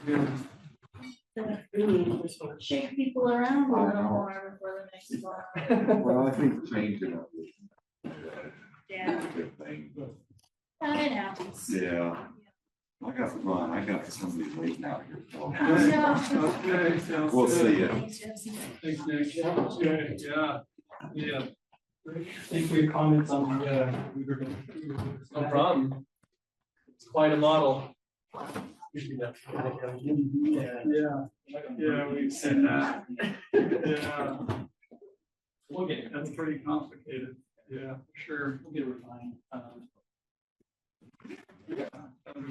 Very good. Shake people around a I little know. more before the next one. well, I think changing it. Yeah, Good thing, but it happens. yeah. I got run, I got somebody waiting out here. Okay, sounds We'll good. see you. Thanks, Jesse. Thanks, Nick. Yeah. Yeah. Thank you for your comments on the, No problem. It's quite a model. Yeah, we said that. Yeah. Okay, that's pretty complicated. Yeah, sure. We'll get it refined. Yeah.